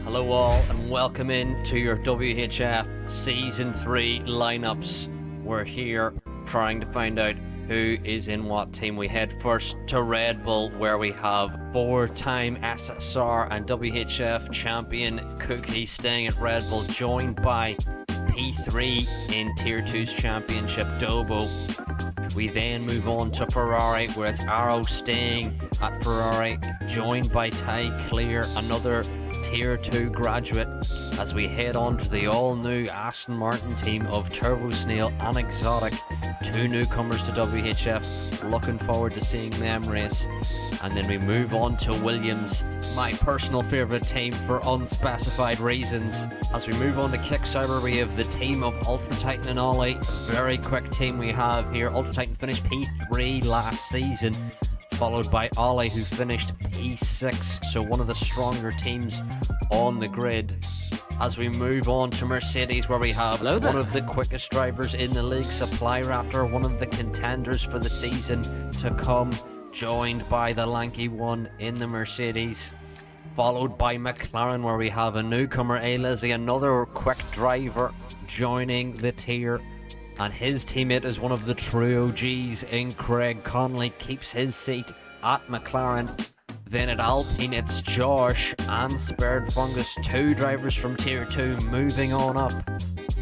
Hello all and welcome in to your WHF Season 3 lineups. We're here trying to find out who is in what team. We head first to Red Bull, where we have four-time SSR and WHF champion Cookie staying at Red Bull, joined by P3 in Tier 2's championship Dobo. We then move on to Ferrari, where it's Arrow staying at Ferrari, joined by Ty Clear, another Tier 2 graduate, as we head on to the all-new Aston Martin team of Turbo Snail and Exotic, two newcomers to WHF. Looking forward to seeing them race. And then we move on to Williams, my personal favourite team for unspecified reasons. As we move on to Kickstarter, we have the team of Ultra Titan and Ollie. Very quick team we have here. Ultra Titan finished P3 last season, followed by Ollie, who finished P6, so one of the stronger teams on the grid. As we move on to Mercedes, where we have one of the quickest drivers in the league, Supply Raptor, one of the contenders for the season to come, joined by the lanky one in the Mercedes, followed by McLaren, where we have a newcomer, A-Lizzie, another quick driver joining the tier. And his teammate is one of the true OGs in Craig Conley, keeps his seat at McLaren. Then at Alpine, it's Josh and Spared Fungus, two drivers from Tier 2 moving on up.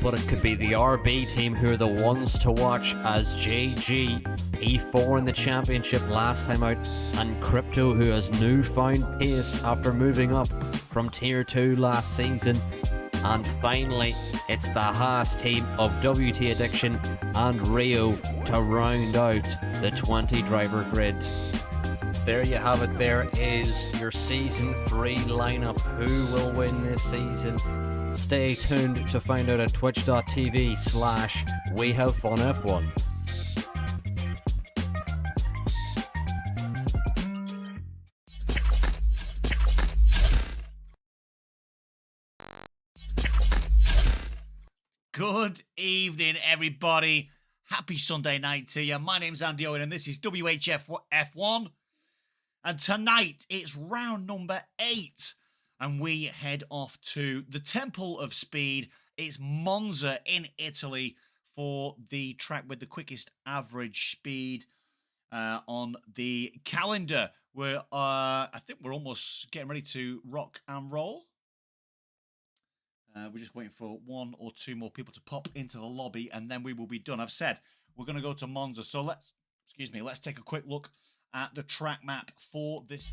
But it could be the RB team who are the ones to watch, as JG, P4 in the championship last time out, and Crypto, who has newfound pace after moving up from Tier 2 last season. And finally, it's the Haas team of WT Addiction and Rio to round out the 20 driver grid. There you have it. There is your Season 3 lineup. Who will win this season? Stay tuned to find out at twitch.tv/WeHaveFunF1. Good evening, everybody. Happy Sunday night to you. My name's Andy Owen, and this is WHF F1. And tonight, it's round number 8. And we head off to the Temple of Speed. It's Monza in Italy for the track with the quickest average speed on the calendar. I think we're almost getting ready to rock and roll. We're just waiting for one or two more people to pop into the lobby, and then we will be done. I've said we're going to go to Monza, so let's take a quick look at the track map for this.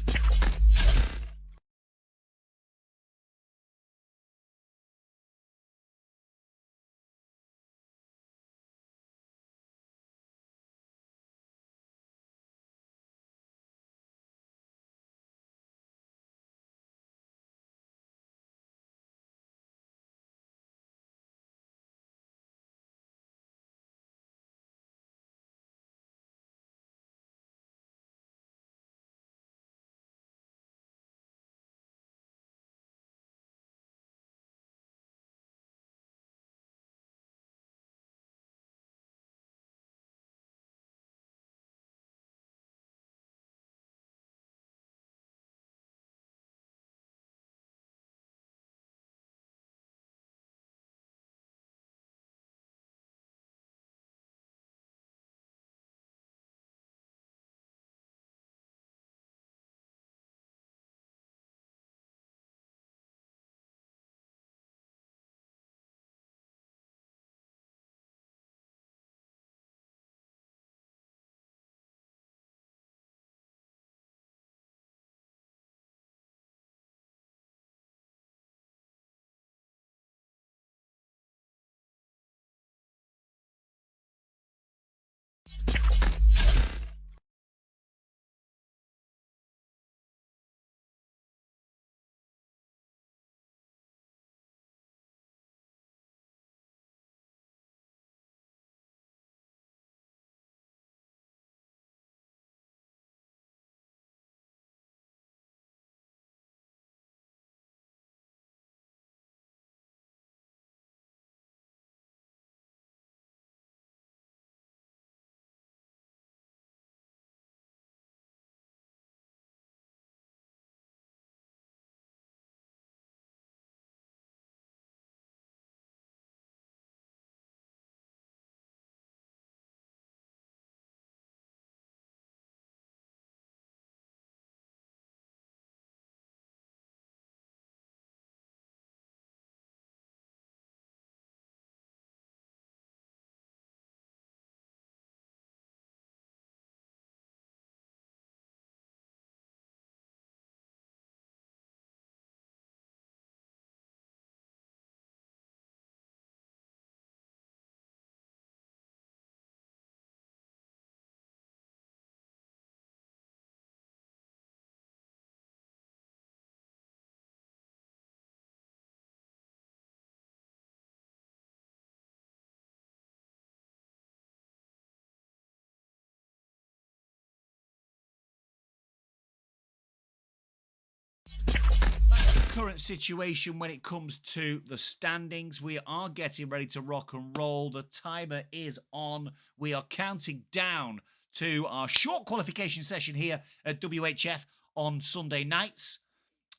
current situation when it comes to the standings. We are getting ready to rock and roll. The timer is on. We are counting down to our short qualification session here at WHF on Sunday nights.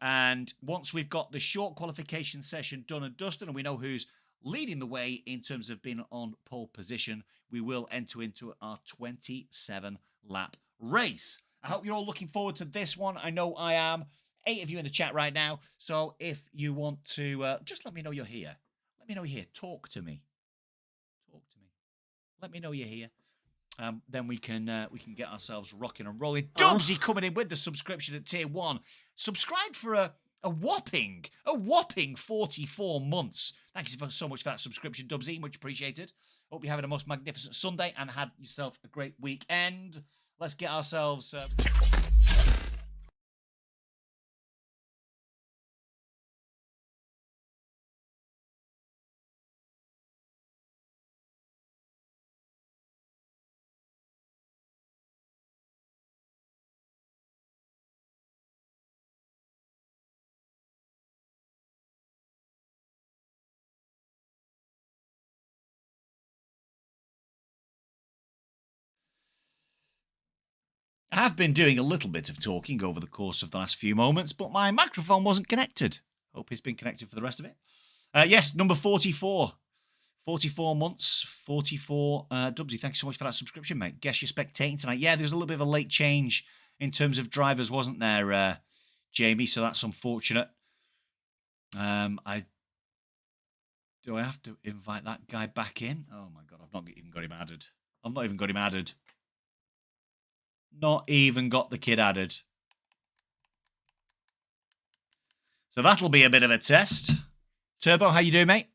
And once we've got the short qualification session done and dusted, and we know who's leading the way in terms of being on pole position, we will enter into our 27-lap race. I hope you're all looking forward to this one. I know I am. 8 of you in the chat right now. So if you want to, just let me know you're here. Let me know you're here. Talk to me. Talk to me. Let me know you're here. Then we can get ourselves rocking and rolling. Dubsy coming in with the subscription at tier 1. Subscribe for a whopping 44 months. Thank you so much for that subscription, Dubsy. Much appreciated. Hope you're having a most magnificent Sunday and had yourself a great weekend. Let's get ourselves... I have been doing a little bit of talking over the course of the last few moments, but my microphone wasn't connected. Hope it's been connected for the rest of it. Yes, number 44. 44 months, 44. Dubsy, thanks so much for that subscription, mate. Guess you're spectating tonight. Yeah, there was a little bit of a late change in terms of drivers, wasn't there, Jamie? So that's unfortunate. Do I have to invite that guy back in? Oh, my God, I've not even got him added. I've not even got him added. Not even got the kid added. So that'll be a bit of a test. Turbo, how you doing, mate?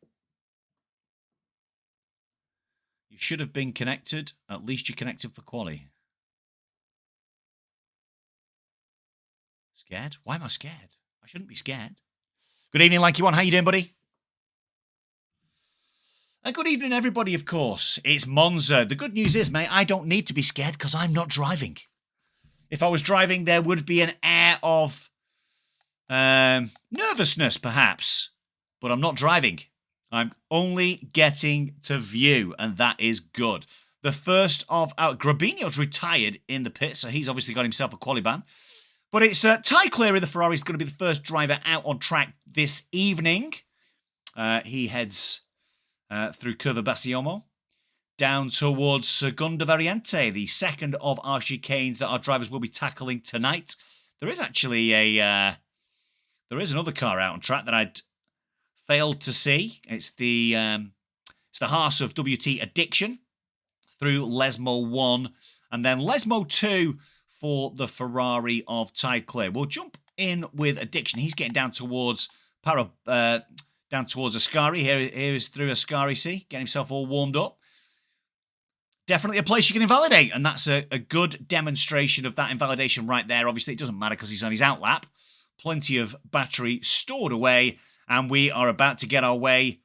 You should have been connected. At least you're connected for quali. Scared? Why am I scared? I shouldn't be scared. Good evening, Lanky One. How you doing, buddy? And good evening, everybody, of course. It's Monza. The good news is, mate, I don't need to be scared because I'm not driving. If I was driving, there would be an air of nervousness, perhaps. But I'm not driving. I'm only getting to view, and that is good. The first of our... Grabinho's retired in the pit, so he's obviously got himself a quali ban. But it's Ty Cleary, the Ferrari, is going to be the first driver out on track this evening. He heads... through Curva Bassiomo, down towards Segunda Variante, the second of our chicanes that our drivers will be tackling tonight. There is actually there is another car out on track that I'd failed to see. It's the Haas of WT Addiction through Lesmo 1, and then Lesmo 2 for the Ferrari of Tide Clear. We'll jump in with Addiction. He's getting down towards down towards Ascari. Here is through Ascari, see? Getting himself all warmed up. Definitely a place you can invalidate, and that's a good demonstration of that invalidation right there. Obviously, it doesn't matter because he's on his outlap. Plenty of battery stored away, and we are about to get our way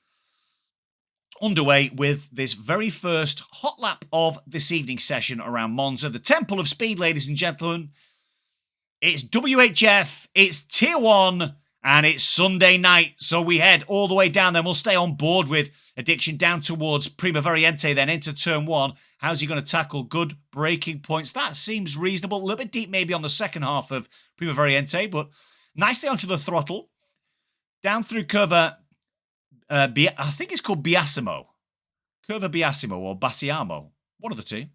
underway with this very first hot lap of this evening's session around Monza, the Temple of Speed, ladies and gentlemen. It's WHF, it's Tier 1, and it's Sunday night, so we head all the way down there. We'll stay on board with Addiction down towards Prima Variante, then into Turn 1. How's he going to tackle good braking points? That seems reasonable. A little bit deep maybe on the second half of Prima Variante, but nicely onto the throttle. Down through Curva, I think it's called Biasimo. Curva Biasimo or Bassiamo. One of the two.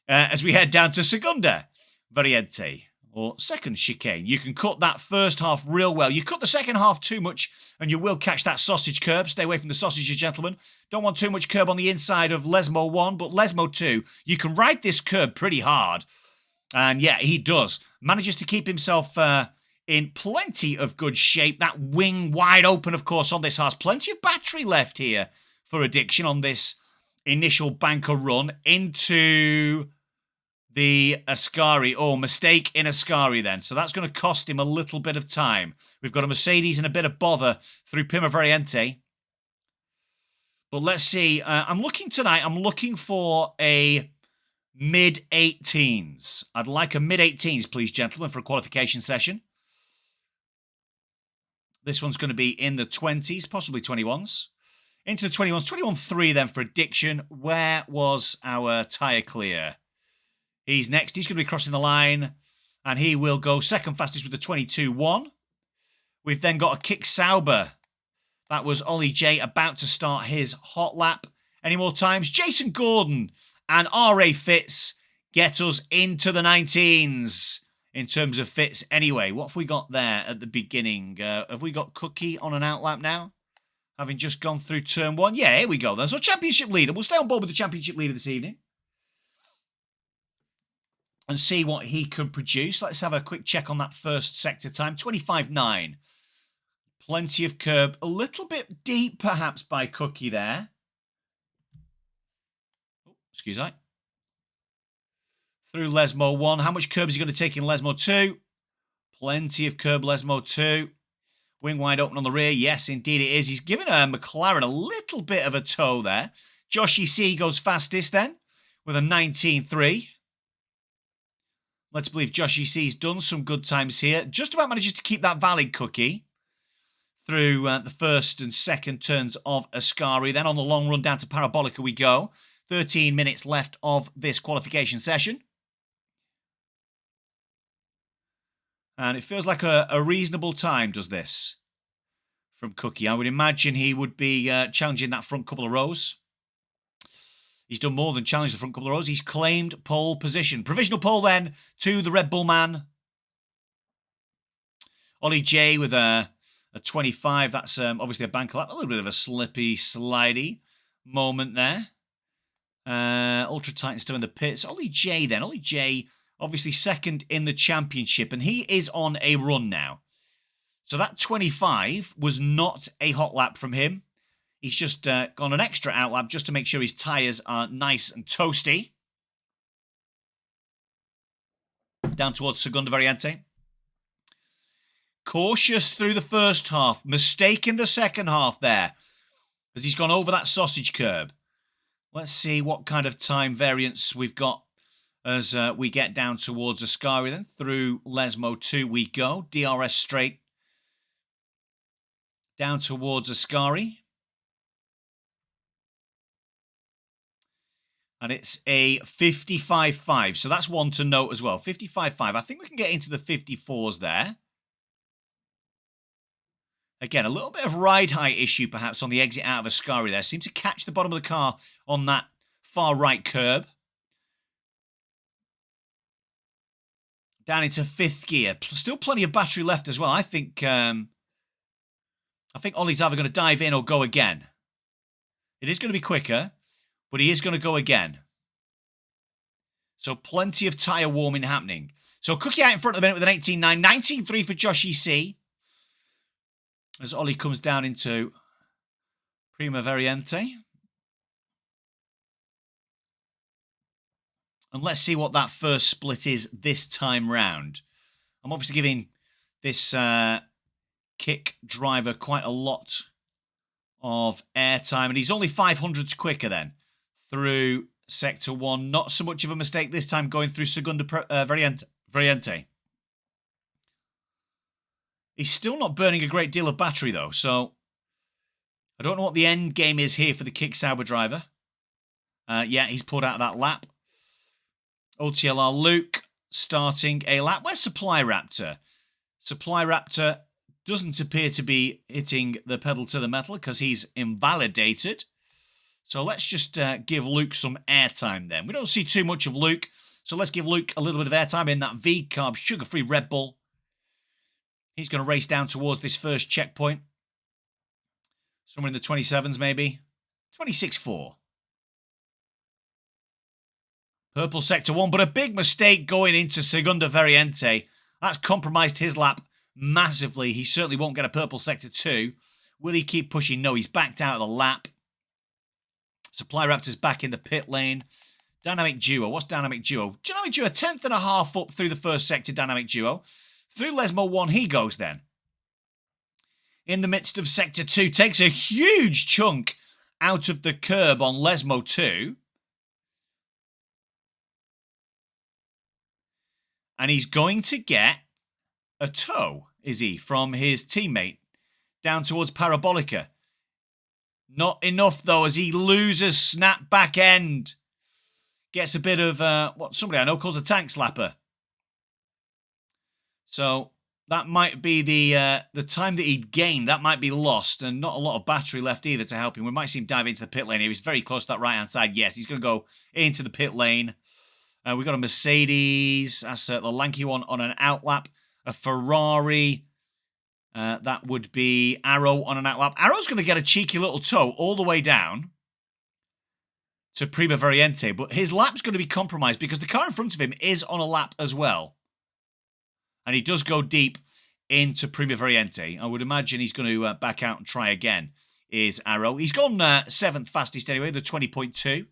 As we head down to Segunda Variante, or second chicane. You can cut that first half real well. You cut the second half too much and you will catch that sausage curb. Stay away from the sausages, gentlemen. Don't want too much curb on the inside of Lesmo 1, but Lesmo 2, you can ride this curb pretty hard. And yeah, he does. Manages to keep himself in plenty of good shape. That wing wide open, of course, on this Haas. Plenty of battery left here for Addiction on this initial banker run into the Ascari. Oh, mistake in Ascari then. So that's going to cost him a little bit of time. We've got a Mercedes and a bit of bother through Prima Variante. But let's see. I'm looking for a mid-18s. I'd like a mid-18s, please, gentlemen, for a qualification session. This one's going to be in the 20s, possibly 21s. Into the 21s. 21.3 then for Addiction. Where was our tyre clear? He's next. He's going to be crossing the line. And he will go second fastest with the 22.1. We've then got a Kick Sauber. That was Ollie J about to start his hot lap. Any more times? Jason Gordon and R.A. Fitz get us into the 19s in terms of Fitz anyway. What have we got there at the beginning? Have we got Cookie on an outlap now? Having just gone through turn 1? Yeah, here we go then. So championship leader. We'll stay on board with the championship leader this evening. And see what he could produce. Let's have a quick check on that first sector time. 25.9. Plenty of curb. A little bit deep, perhaps, by Cookie there. Oh, excuse me. Through Lesmo 1. How much curb is he going to take in Lesmo 2? Plenty of curb, Lesmo 2. Wing wide open on the rear. Yes, indeed it is. He's given McLaren a little bit of a toe there. Joshy C goes fastest then with a 19.3. Let's believe Joshy C's done some good times here. Just about manages to keep that valid, Cookie, through the first and second turns of Ascari. Then on the long run down to Parabolica we go. 13 minutes left of this qualification session. And it feels like a reasonable time, does this, from Cookie. I would imagine he would be challenging that front couple of rows. He's done more than challenge the front couple of rows. He's claimed pole position. Provisional pole then to the Red Bull man. Ollie J with a 25. That's obviously a bank lap. A little bit of a slippy, slidey moment there. Ultra Titan still in the pits. Ollie J then. Ollie J obviously second in the championship. And he is on a run now. So that 25 was not a hot lap from him. He's just gone an extra outlap just to make sure his tyres are nice and toasty. Down towards Segunda Variante. Cautious through the first half. Mistake in the second half there, as he's gone over that sausage curb. Let's see what kind of time variance we've got as we get down towards Ascari then. Through Lesmo 2 we go. DRS straight. Down towards Ascari. And it's a 55.5. So that's one to note as well. 55.5. I think we can get into the 54s there. Again, a little bit of ride height issue perhaps on the exit out of Ascari there. Seemed to catch the bottom of the car on that far right curb. Down into 5th gear. Still plenty of battery left as well. I think Ollie's either going to dive in or go again. It is going to be quicker, but he is going to go again. So plenty of tyre warming happening. So Cookie out in front at the minute with an 18.9. 19.3 for Joshy C. As Ollie comes down into Prima Variante. And let's see what that first split is this time round. I'm obviously giving this kick driver quite a lot of airtime. And he's only 500s quicker then through Sector 1. Not so much of a mistake this time going through Segunda Variante. He's still not burning a great deal of battery though. So I don't know what the end game is here for the Kick Sauber driver. Yeah, he's pulled out of that lap. OTLR Luke starting a lap. Where's Supply Raptor? Supply Raptor doesn't appear to be hitting the pedal to the metal because he's invalidated. So let's just give Luke some airtime then. We don't see too much of Luke. So let's give Luke a little bit of airtime in that V-Carb sugar-free Red Bull. He's going to race down towards this first checkpoint. Somewhere in the 27s maybe. 26.4. Purple Sector 1, but a big mistake going into Segunda Variante. That's compromised his lap massively. He certainly won't get a Purple Sector 2. Will he keep pushing? No, he's backed out of the lap. Supply Raptor's back in the pit lane. Dynamic Duo. What's Dynamic Duo? Dynamic Duo, 10th and a half up through the first sector, Dynamic Duo. Through Lesmo 1, he goes then. In the midst of Sector 2, takes a huge chunk out of the curb on Lesmo 2. And he's going to get a tow, is he, from his teammate. down towards Parabolica. Not enough, though, as he loses snap back end. Gets a bit of what somebody I know calls a tank slapper. So that might be the time that he'd gained. That might be lost, and not a lot of battery left either to help him. We might see him dive into the pit lane. He was very close to that right-hand side. Yes, he's going to go into the pit lane. We've got a Mercedes. That's the lanky one on an outlap. A Ferrari. That would be Arrow on an outlap. Arrow's going to get a cheeky little toe all the way down to Prima Variante, but his lap's going to be compromised because the car in front of him is on a lap as well. And he does go deep into Prima Variante. I would imagine he's going to back out and try again, is Arrow. He's gone 7th fastest anyway, the 20.2.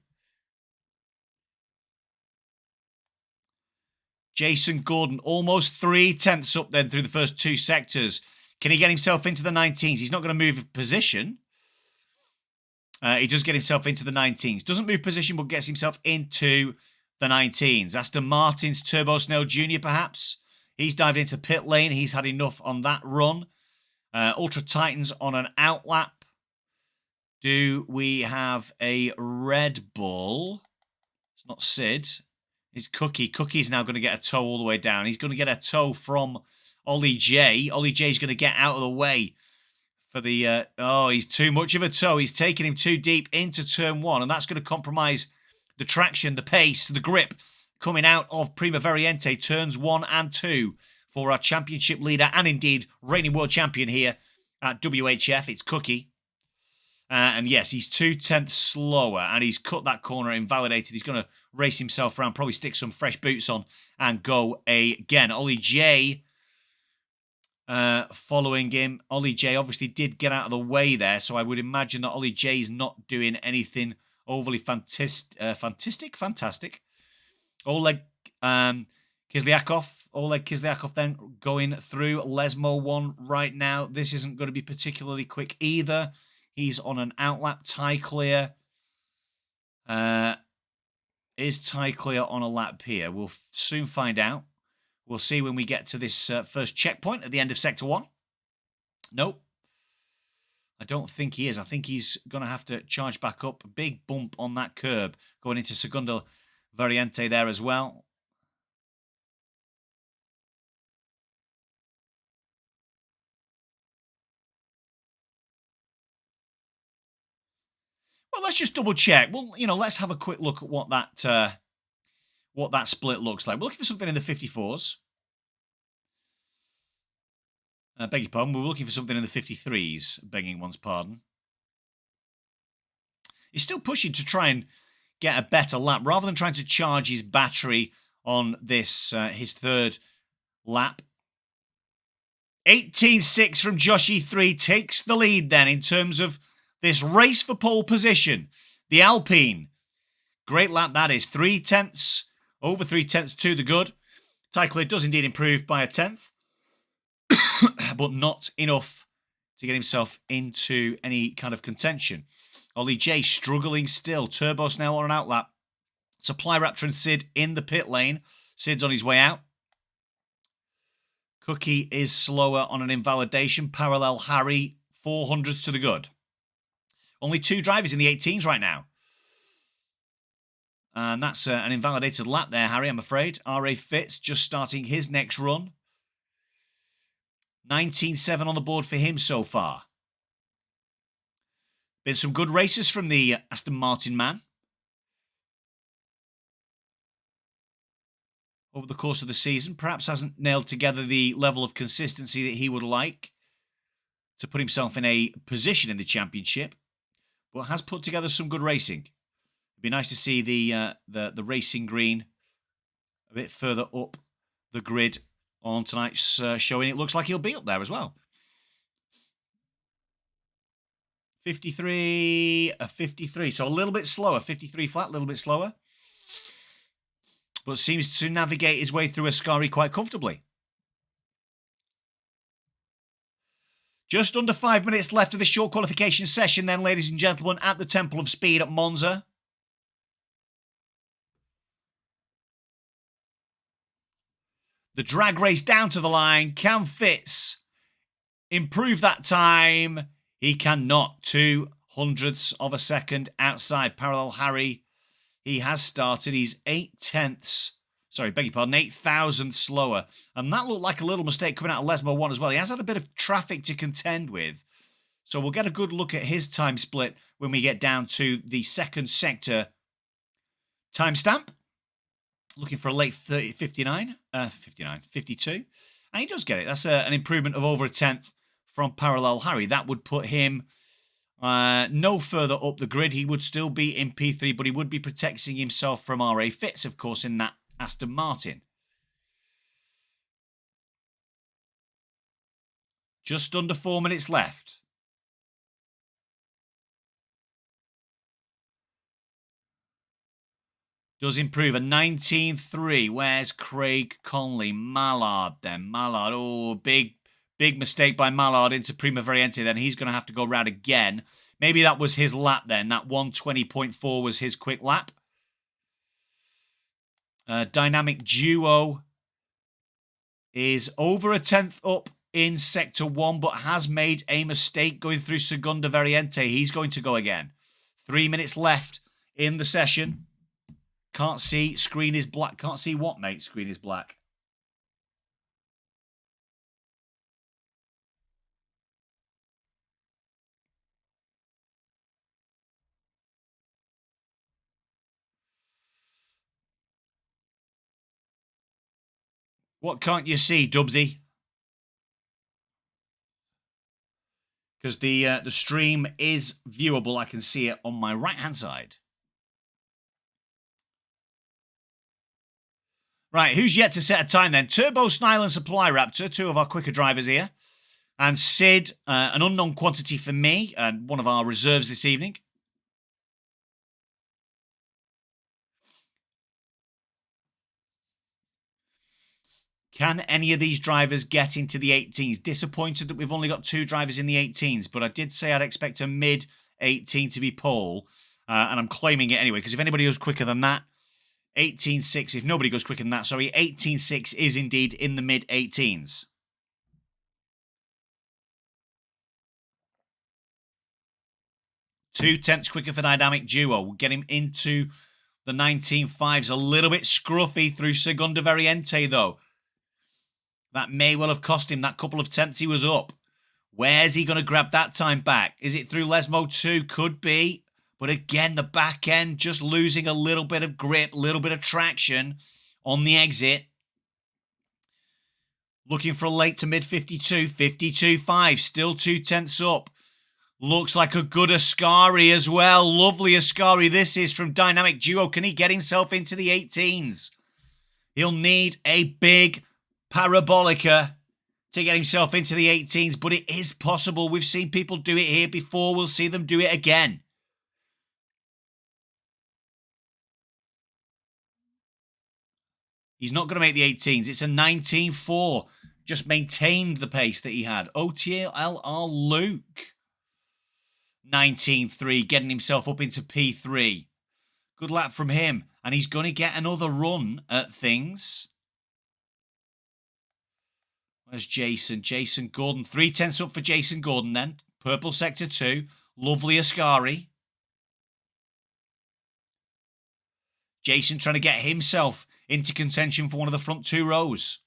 Jason Gordon, almost 3/10 up then through the first 2 sectors. Can he get himself into the 19s? He's not going to move position. He does get himself into the 19s. Doesn't move position, but gets himself into the 19s. Aston Martin's Turbo Snell Jr., perhaps. He's dived into pit lane. He's had enough on that run. Ultra Titans on an outlap. Do we have a Red Bull? It's not Sid. It's Cookie. Cookie's now going to get a toe all the way down. He's going to get a toe from Ollie J. Ollie J's going to get out of the way for the... oh, he's too much of a toe. He's taking him too deep into turn 1, and that's going to compromise the traction, the pace, the grip coming out of Prima Variante, turns 1 and 2 for our championship leader and indeed reigning world champion here at WHF. It's Cookie. And yes, he's 2/10 slower, and he's cut that corner, invalidated. He's going to race himself around, probably stick some fresh boots on and go again. Ollie J following him. Ollie J obviously did get out of the way there, so I would imagine that Ollie J is not doing anything overly fantastic. Oleg Kizlyakov then going through Lesmo 1 right now. This isn't going to be particularly quick either. He's on an outlap. Tie clear. Is tie clear on a lap here? We'll soon find out. We'll see when we get to this first checkpoint at the end of Sector 1. Nope. I don't think he is. I think he's going to have to charge back up. A big bump on that curb going into Segundo Variante there as well. Well, let's just double check. Well, let's have a quick look at what that split looks like. We're looking for something in the 54s. Beg your pardon. We're looking for something in the 53s. Begging one's pardon. He's still pushing to try and get a better lap rather than trying to charge his battery on this his third lap. 18.6 from Josh E3 takes the lead then in terms of this race for pole position. The Alpine. Great lap that is. 3/10. Over 3/10 to the good. Tycler does indeed improve by a 10th. But not enough to get himself into any kind of contention. Ollie J struggling still. Turbo Snell on an outlap. Supply Raptor and Sid in the pit lane. Sid's on his way out. Cookie is slower on an invalidation. Parallel Harry, 400s to the good. Only 2 drivers in the 18s right now. And that's an invalidated lap there, Harry, I'm afraid. R.A. Fitz just starting his next run. 19.7 on the board for him so far. Been some good races from the Aston Martin man over the course of the season. Perhaps hasn't nailed together the level of consistency that he would like to put himself in a position in the championship, but has put together some good racing. It'd be nice to see the racing green a bit further up the grid on tonight's showing. It looks like he'll be up there as well. 53, a 53. So a little bit slower. 53 flat, a little bit slower. But seems to navigate his way through Ascari quite comfortably. Just under 5 minutes left of this short qualification session then, ladies and gentlemen, at the Temple of Speed at Monza. The drag race down to the line. Cam Fitz improve that time. He cannot. 0.02 of a second outside Parallel Harry. He has started. He's 8 thousandths slower. And that looked like a little mistake coming out of Lesmo 1 as well. He has had a bit of traffic to contend with. So we'll get a good look at his time split when we get down to the second sector timestamp. Looking for a late 52. And he does get it. That's an improvement of over a tenth from Parallel Harry. That would put him no further up the grid. He would still be in P3, but he would be protecting himself from RA Fitz, of course, in that Aston Martin. Just under 4 minutes left. Does improve a 19.3. Where's Craig Conley? Mallard then. Mallard. Oh, big mistake by Mallard into Prima Variante. Then he's going to have to go round again. Maybe that was his lap then. That 120.4 was his quick lap. Dynamic Duo is over a tenth up in Sector 1, but has made a mistake going through Segunda Variante. He's going to go again. 3 minutes left in the session. Can't see. Screen is black. Can't see what, mate? Screen is black. What can't you see, Dubsy? Because the stream is viewable. I can see it on my right-hand side. Right, who's yet to set a time then? Turbo, Snile and Supply Raptor, two of our quicker drivers here. And Sid, an unknown quantity for me, and one of our reserves this evening. Can any of these drivers get into the 18s? Disappointed that we've only got 2 drivers in the 18s, but I did say I'd expect a mid-18 to be pole, and I'm claiming it anyway, because if anybody goes quicker than that, 18.6, if nobody goes quicker than that, sorry, 18.6 is indeed in the mid-18s. Two tenths quicker for Dynamic Duo. We'll get him into the 19.5s. A little bit scruffy through Segunda Variante, though. That may well have cost him that couple of tenths he was up. Where's he going to grab that time back? Is it through Lesmo 2? Could be. But again, the back end just losing a little bit of grip, a little bit of traction on the exit. Looking for a late to mid 52, 52.5, still 2 tenths up. Looks like a good Ascari as well. Lovely Ascari this is from Dynamic Duo. Can he get himself into the 18s? He'll need a big Parabolica to get himself into the 18s, but it is possible. We've seen people do it here before. We'll see them do it again. He's not going to make the 18s. It's a 19.4. Just maintained the pace that he had. OTLR Luke. 19.3, getting himself up into P3. Good lap from him. And he's going to get another run at things. Where's Jason? Jason Gordon. 3 tenths up for Jason Gordon then. Purple Sector 2. Lovely Ascari. Jason trying to get himself into contention for one of the front 2 rows.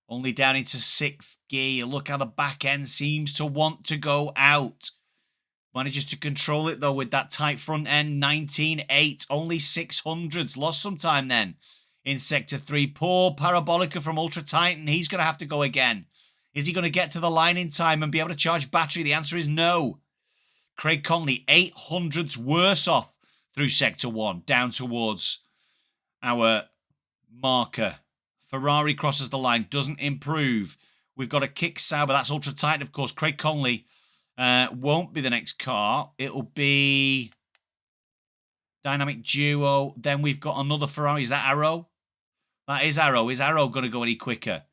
Only down into 6th gear. Look how the back end seems to want to go out. Manages to control it, though, with that tight front end. 19.8. Only 600s. Lost some time then in Sector 3. Poor Parabolica from Ultra Titan. He's going to have to go again. Is he going to get to the line in time and be able to charge battery? The answer is no. Craig Conley, 800s worse off through Sector 1, down towards our marker. Ferrari crosses the line, doesn't improve. We've got a kick Sauber, that's Ultra Titan, of course. Craig Conley won't be the next car. It'll be Dynamic Duo. Then we've got another Ferrari. Is that Arrow? That is Arrow. Is Arrow going to go any quicker?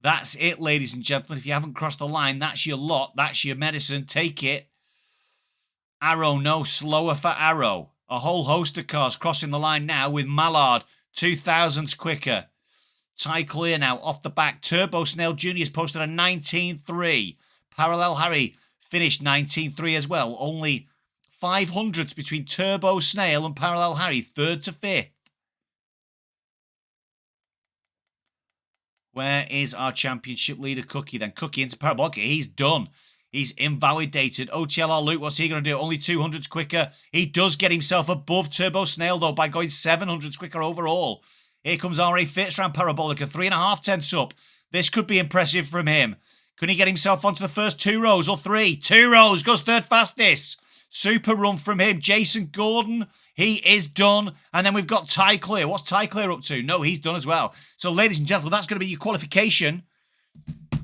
That's it, ladies and gentlemen. If you haven't crossed the line, that's your lot. That's your medicine. Take it. Arrow, no, slower for Arrow. A whole host of cars crossing the line now with Mallard, 2,000s quicker. Tie clear now off the back. Turbo Snail Jr. has posted a 19.3. Parallel Harry finished 19.3 as well. Only 500s between Turbo Snail and Parallel Harry, 3rd to 5th. Where is our championship leader, Cookie, then? Cookie into Parabolic. He's done. He's invalidated. OTLR Luke, what's he going to do? Only 200s quicker. He does get himself above Turbo Snail, though, by going 700s quicker overall. Here comes RA Fitz around Parabolica. 3.5 tenths up. This could be impressive from him. Can he get himself onto the first 2 rows or 3? 2 rows. Goes 3rd fastest. Super run from him. Jason Gordon, he is done. And then we've got Ty Clear. What's Ty Clear up to? No, he's done as well. So, ladies and gentlemen, that's going to be your qualification.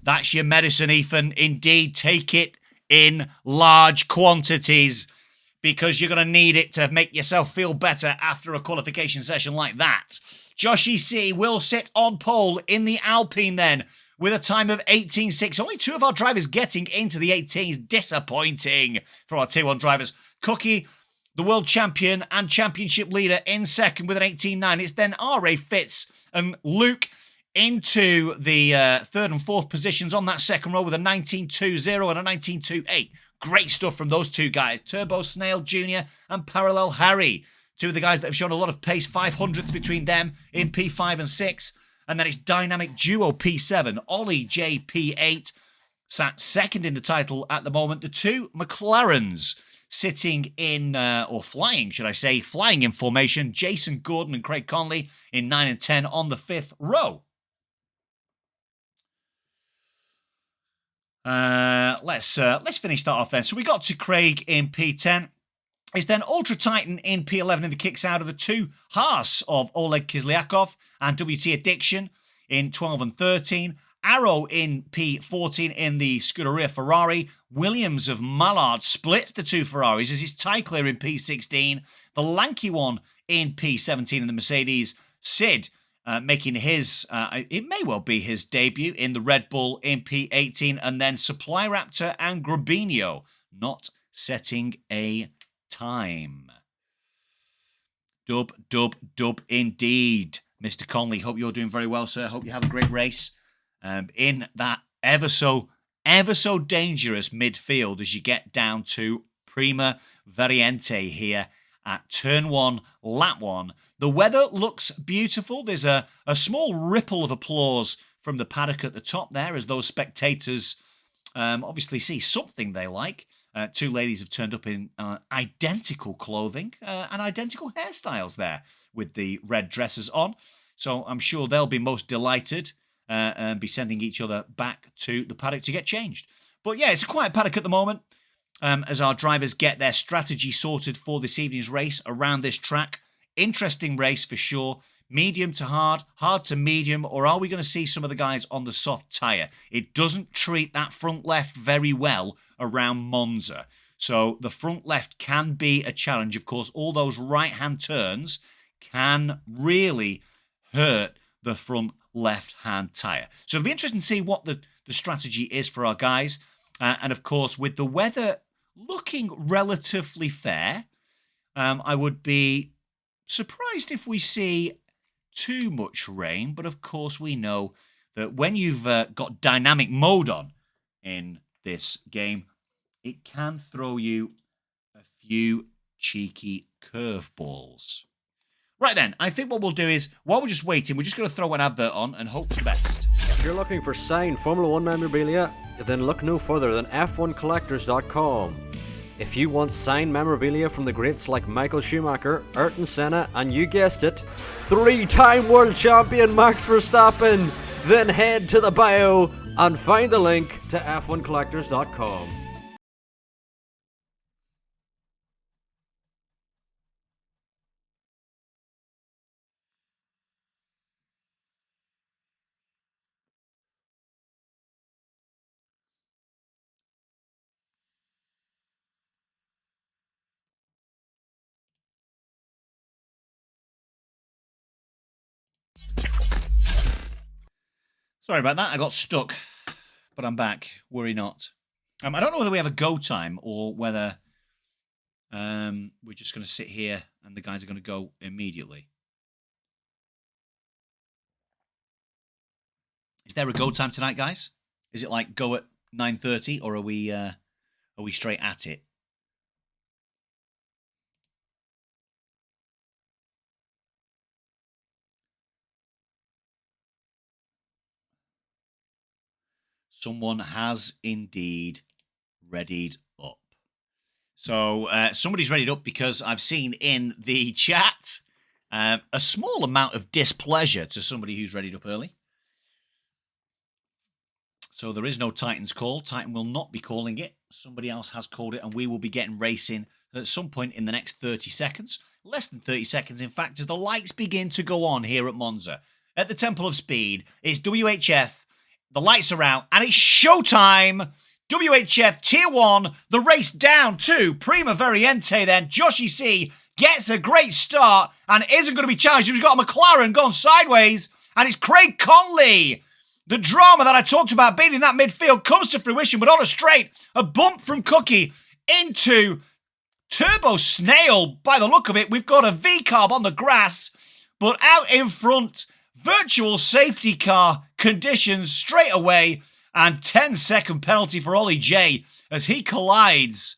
That's your medicine, Ethan. Indeed, take it in large quantities because you're going to need it to make yourself feel better after a qualification session like that. Joshy C will sit on pole in the Alpine then with a time of 18.6. Only 2 of our drivers getting into the 18s. Disappointing for our Tier 1 drivers. Cookie, the world champion and championship leader, in 2nd with an 18.9. It's then R.A. Fitz and Luke into the 3rd and 4th positions on that 2nd row with a 19.20 and a 19.28. Great stuff from those 2 guys. Turbo Snail Jr. and Parallel Harry. 2 of the guys that have shown a lot of pace. 500s between them in P5 and 6. And then it's Dynamic Duo P7. Ollie JP8 sat 2nd in the title at the moment. The 2 McLarens sitting in, or flying, should I say, flying in formation. Jason Gordon and Craig Conley in 9 and 10 on the 5th row. Let's finish that off then. So we got to Craig in P10. It's then Ultra Titan in P11 in the kicks out of the 2 Haas of Oleg Kislyakov and WT Addiction in 12 and 13. Arrow in P14 in the Scuderia Ferrari. Williams of Mallard splits the 2 Ferraris as he's tie clear in P16. The lanky one in P17 in the Mercedes. Sid making his, it may well be his debut in the Red Bull in P18. And then Supply Raptor and Grabinho not setting a time. Dub indeed. Mr. Conley, hope you're doing very well, sir. Hope you have a great race in that ever so dangerous midfield as you get down to Prima Variante here at turn 1, lap 1. The weather looks beautiful. There's a small ripple of applause from the paddock at the top there as those spectators obviously see something they like. 2 ladies have turned up in identical clothing and identical hairstyles there with the red dresses on. So I'm sure they'll be most delighted and be sending each other back to the paddock to get changed. But yeah, it's a quiet paddock at the moment as our drivers get their strategy sorted for this evening's race around this track. Interesting race for sure. Medium to hard, hard to medium, or are we going to see some of the guys on the soft tyre? It doesn't treat that front left very well around Monza. So the front left can be a challenge. Of course, all those right-hand turns can really hurt the front left-hand tyre. So it'll be interesting to see what the strategy is for our guys. And of course, with the weather looking relatively fair, I would be surprised if we see too much rain, but of course we know that when you've got dynamic mode on in this game, it can throw you a few cheeky curveballs. Right then, I think what we'll do is, while we're just waiting, we're just going to throw an advert on and hope for the best. If you're looking for signed Formula 1 memorabilia, then look no further than F1collectors.com. If you want signed memorabilia from the greats like Michael Schumacher, Ayrton Senna, and you guessed it, 3-time world champion Max Verstappen, then head to the bio and find the link to F1collectors.com. Sorry about that, I got stuck, but I'm back. Worry not. I don't know whether we have a go time or whether we're just going to sit here and the guys are going to go immediately. Is there a go time tonight, guys? Is it like go at 9:30, or are we straight at it? Someone has indeed readied up. So somebody's readied up because I've seen in the chat a small amount of displeasure to somebody who's readied up early. So there is no Titans call. Titan will not be calling it. Somebody else has called it, and we will be getting racing at some point in the next 30 seconds. Less than 30 seconds, in fact, as the lights begin to go on here at Monza. At the Temple of Speed, it's WHF. The lights are out, and it's showtime. WHF Tier 1, the race down to Prima Variante then. Joshi C gets a great start and isn't going to be charged. He's got a McLaren gone sideways, and it's Craig Conley. The drama that I talked about being in that midfield comes to fruition, but on a straight, a bump from Cookie into Turbo Snail. By the look of it, we've got a V-carb on the grass, but out in front, virtual safety car conditions straight away, and 10-second penalty for Ollie J as he collides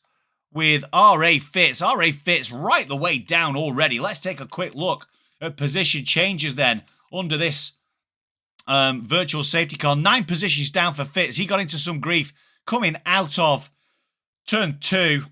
with R.A. Fitz. R.A. Fitz right the way down already. Let's take a quick look at position changes then under this virtual safety car. 9 positions down for Fitz. He got into some grief coming out of turn 2,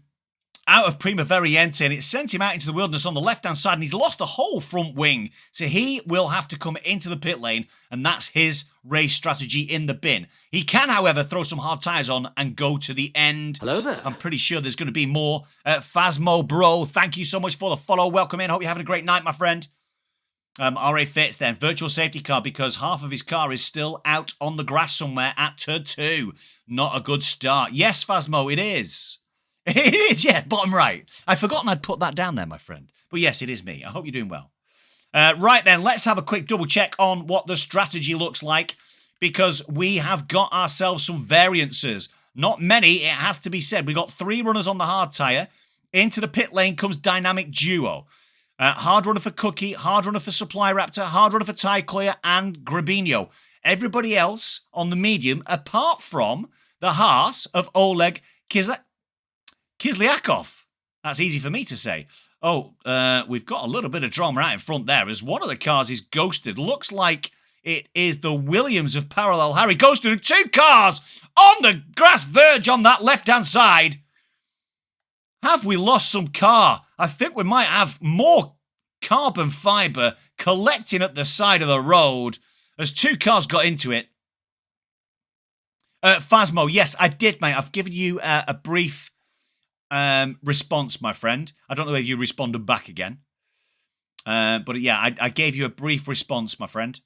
out of Prima Variante, and it sent him out into the wilderness on the left-hand side, and he's lost the whole front wing. So he will have to come into the pit lane, and that's his race strategy in the bin. He can, however, throw some hard tyres on and go to the end. Hello there. I'm pretty sure there's going to be more. Phasmo Bro, thank you so much for the follow. Welcome in. Hope you're having a great night, my friend. R.A. Fitz then, virtual safety car because half of his car is still out on the grass somewhere at turn 2. Not a good start. Yes, Phasmo, it is. It is, yeah, bottom right. I'd forgotten I'd put that down there, my friend. But yes, it is me. I hope you're doing well. Right then, let's have a quick double check on what the strategy looks like, because we have got ourselves some variances. Not many, it has to be said. We got 3 runners on the hard tyre. Into the pit lane comes Dynamic Duo. Hard runner for Cookie, hard runner for Supply Raptor, hard runner for Ty Clear, and Grabinho. Everybody else on the medium, apart from the Haas of Oleg Kislyakov. That's easy for me to say. Oh, we've got a little bit of drama out in front there as one of the cars is ghosted. Looks like it is the Williams of Parallel Harry. Ghosted in 2 cars on the grass verge on that left-hand side. Have we lost some car? I think we might have more carbon fibre collecting at the side of the road as 2 cars got into it. Phasmo, yes, I did, mate. I've given you a brief response, my friend. I don't know if you responded back again. But yeah, I gave you a brief response, my friend.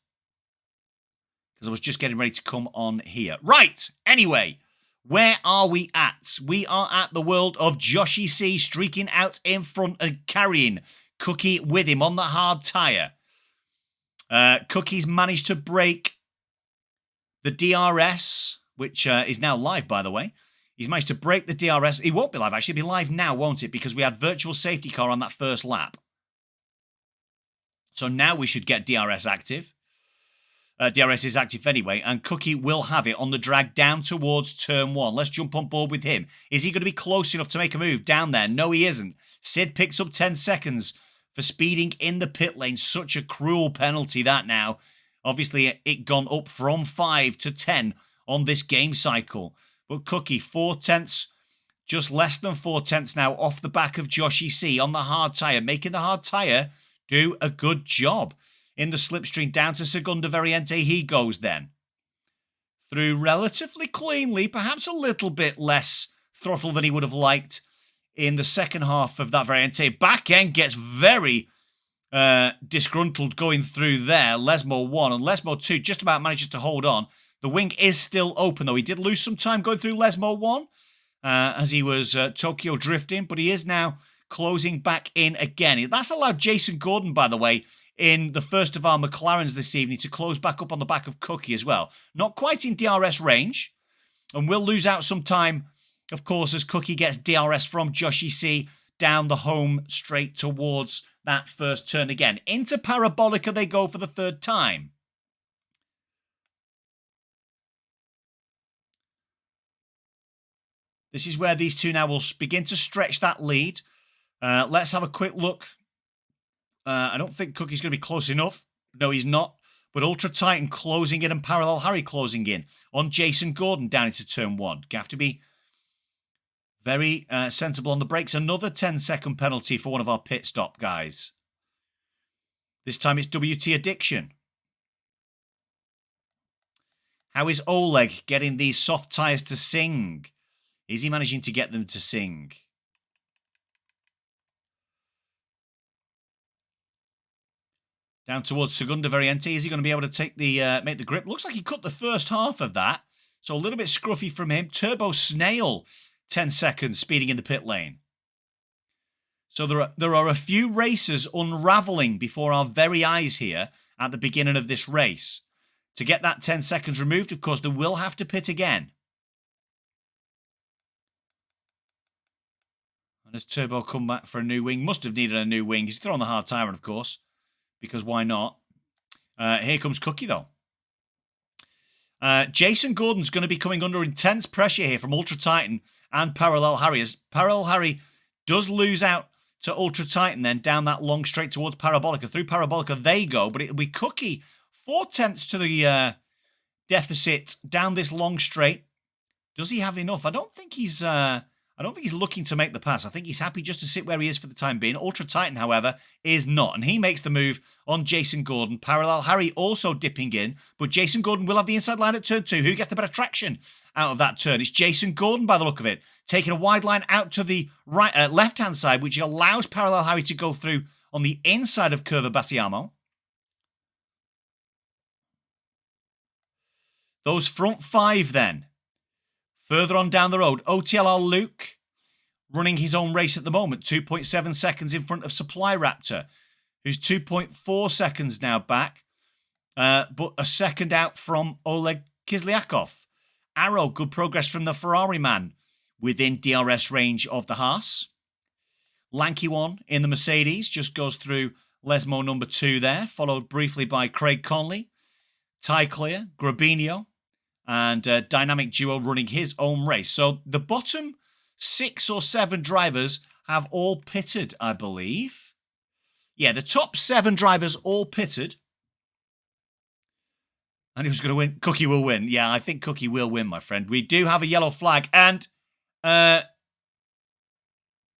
Because I was just getting ready to come on here. Right, anyway, where are we at? We are at the world of Joshi C streaking out in front and carrying Cookie with him on the hard tyre. Cookie's managed to break the DRS, which is now live, by the way. He's managed to break the DRS. He won't be live, actually. It'll be live now, won't it? Because we had virtual safety car on that first lap. So now we should get DRS active. DRS is active anyway, and Cookie will have it on the drag down towards turn 1. Let's jump on board with him. Is he going to be close enough to make a move down there? No, he isn't. Sid picks up 10 seconds for speeding in the pit lane. Such a cruel penalty, that now. Obviously, it gone up from 5 to 10 on this game cycle. But Cookie, 4 tenths, just less than 4 tenths now off the back of Joshi C on the hard tyre, making the hard tyre do a good job. In the slipstream down to Segunda Variante he goes then. Through relatively cleanly, perhaps a little bit less throttle than he would have liked in the second half of that Variante. Back end gets very disgruntled going through there. Lesmo 1 and Lesmo 2 just about manages to hold on. The wing is still open though. He did lose some time going through Lesmo 1 as he was Tokyo drifting, but he is now closing back in again. That's allowed Jason Gordon, by the way, in the first of our McLarens this evening to close back up on the back of Cookie as well. Not quite in DRS range, and we'll lose out some time, of course, as Cookie gets DRS from Joshi C down the home straight towards that first turn again. Into Parabolica they go for the 3rd time. This is where these two now will begin to stretch that lead. Let's have a quick look. I don't think Cookie's going to be close enough. No, he's not. But Ultra Titan closing in and Parallel Harry closing in on Jason Gordon down into turn 1. You have to be very sensible on the brakes. Another 10-second penalty for one of our pit stop guys. This time it's WT Addiction. How is Oleg getting these soft tyres to sing? Is he managing to get them to sing? Down towards Segunda Variante. Is he going to be able to take the make the grip? Looks like he cut the first half of that. So a little bit scruffy from him. Turbo Snail, 10 seconds, speeding in the pit lane. So there are a few racers unravelling before our very eyes here at the beginning of this race. To get that 10 seconds removed, of course, they will have to pit again. And as Turbo come back for a new wing, must have needed a new wing. He's throwing the hard tyre on, of course, because why not? Here comes Cookie, though. Jason Gordon's going to be coming under intense pressure here from Ultra Titan and Parallel Harry. As Parallel Harry does lose out to Ultra Titan then down that long straight towards Parabolica. Through Parabolica they go, but it'll be Cookie 4/10 to the deficit down this long straight. Does he have enough? I don't think he's looking to make the pass. I think he's happy just to sit where he is for the time being. Ultra Titan, however, is not. And he makes the move on Jason Gordon. Parallel Harry also dipping in. But Jason Gordon will have the inside line at turn 2. Who gets the better traction out of that turn? It's Jason Gordon by the look of it. Taking a wide line out to the right, left-hand side, which allows Parallel Harry to go through on the inside of Curva Bassiamo. Those front 5 then. Further on down the road, OTLR Luke running his own race at the moment. 2.7 seconds in front of Supply Raptor, who's 2.4 seconds now back, but a second out from Oleg Kislyakov. Arrow, good progress from the Ferrari man within DRS range of the Haas. Lanky one in the Mercedes just goes through Lesmo number 2 there, followed briefly by Craig Conley, Ty Clear, Grabinho, and Dynamic Duo running his own race. So the bottom 6 or 7 drivers have all pitted, I believe. Yeah, the top 7 drivers all pitted. And who's going to win? Cookie will win. Yeah, I think Cookie will win, my friend. We do have a yellow flag. And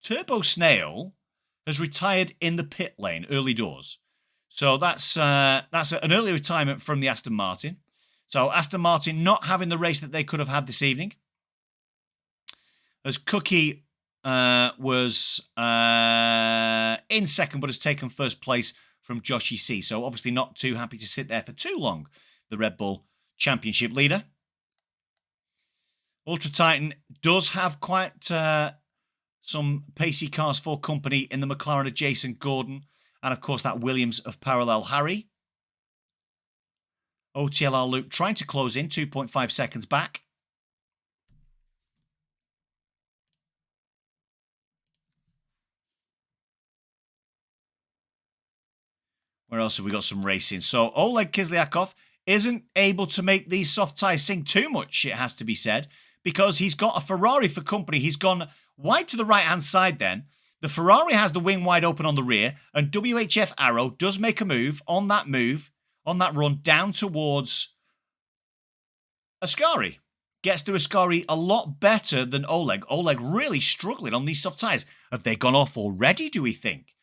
Turbo Snail has retired in the pit lane, early doors. So that's an early retirement from the Aston Martin. So Aston Martin not having the race that they could have had this evening. As Cookie was in second, but has taken first place from Josh EC. So obviously not too happy to sit there for too long, the Red Bull Championship leader. Ultra Titan does have quite some pacey cars for company in the McLaren of Jason Gordon. And of course that Williams of Parallel Harry. OTLR Luke trying to close in, 2.5 seconds back. Where else have we got some racing? So Oleg Kislyakov isn't able to make these soft tyres sing too much, it has to be said, because he's got a Ferrari for company. He's gone wide to the right-hand side then. The Ferrari has the wing wide open on the rear, and WHF Arrow does make a move, on that run, down towards Ascari. Gets through Ascari a lot better than Oleg. Oleg really struggling on these soft tyres. Have they gone off already, do we think?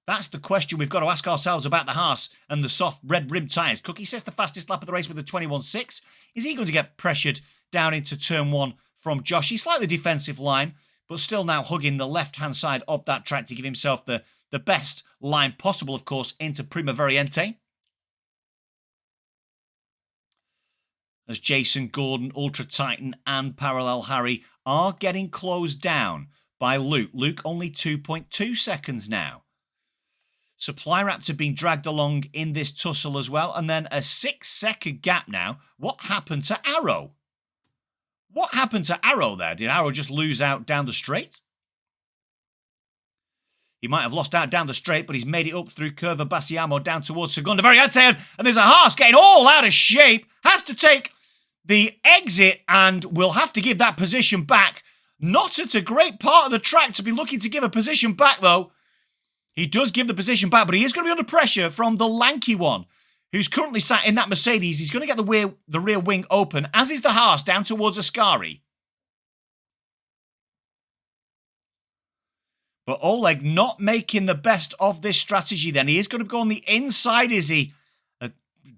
That's the question we've got to ask ourselves about the Haas and the soft red rim tyres. Cookie sets the fastest lap of the race with a 21.6. Is he going to get pressured down into turn 1 from Joshi? Slightly defensive line, but still now hugging the left-hand side of that track to give himself the best line possible, of course, into Prima Variante. As Jason Gordon, Ultra Titan, and Parallel Harry are getting closed down by Luke. Luke only 2.2 seconds now. Supply Raptor being dragged along in this tussle as well. And then a 6-second gap now. What happened to Arrow? What happened to Arrow there? Did Arrow just lose out down the straight? He might have lost out down the straight, but he's made it up through Curva Bassiamo down towards Segunda Variante. And there's a Haas getting all out of shape. Has to take the exit and will have to give that position back. Not at a great part of the track to be looking to give a position back, though. He does give the position back, but he is going to be under pressure from the lanky one, who's currently sat in that Mercedes. He's going to get the rear wing open, as is the Haas, down towards Ascari. But Oleg not making the best of this strategy then. He is going to go on the inside, is he? A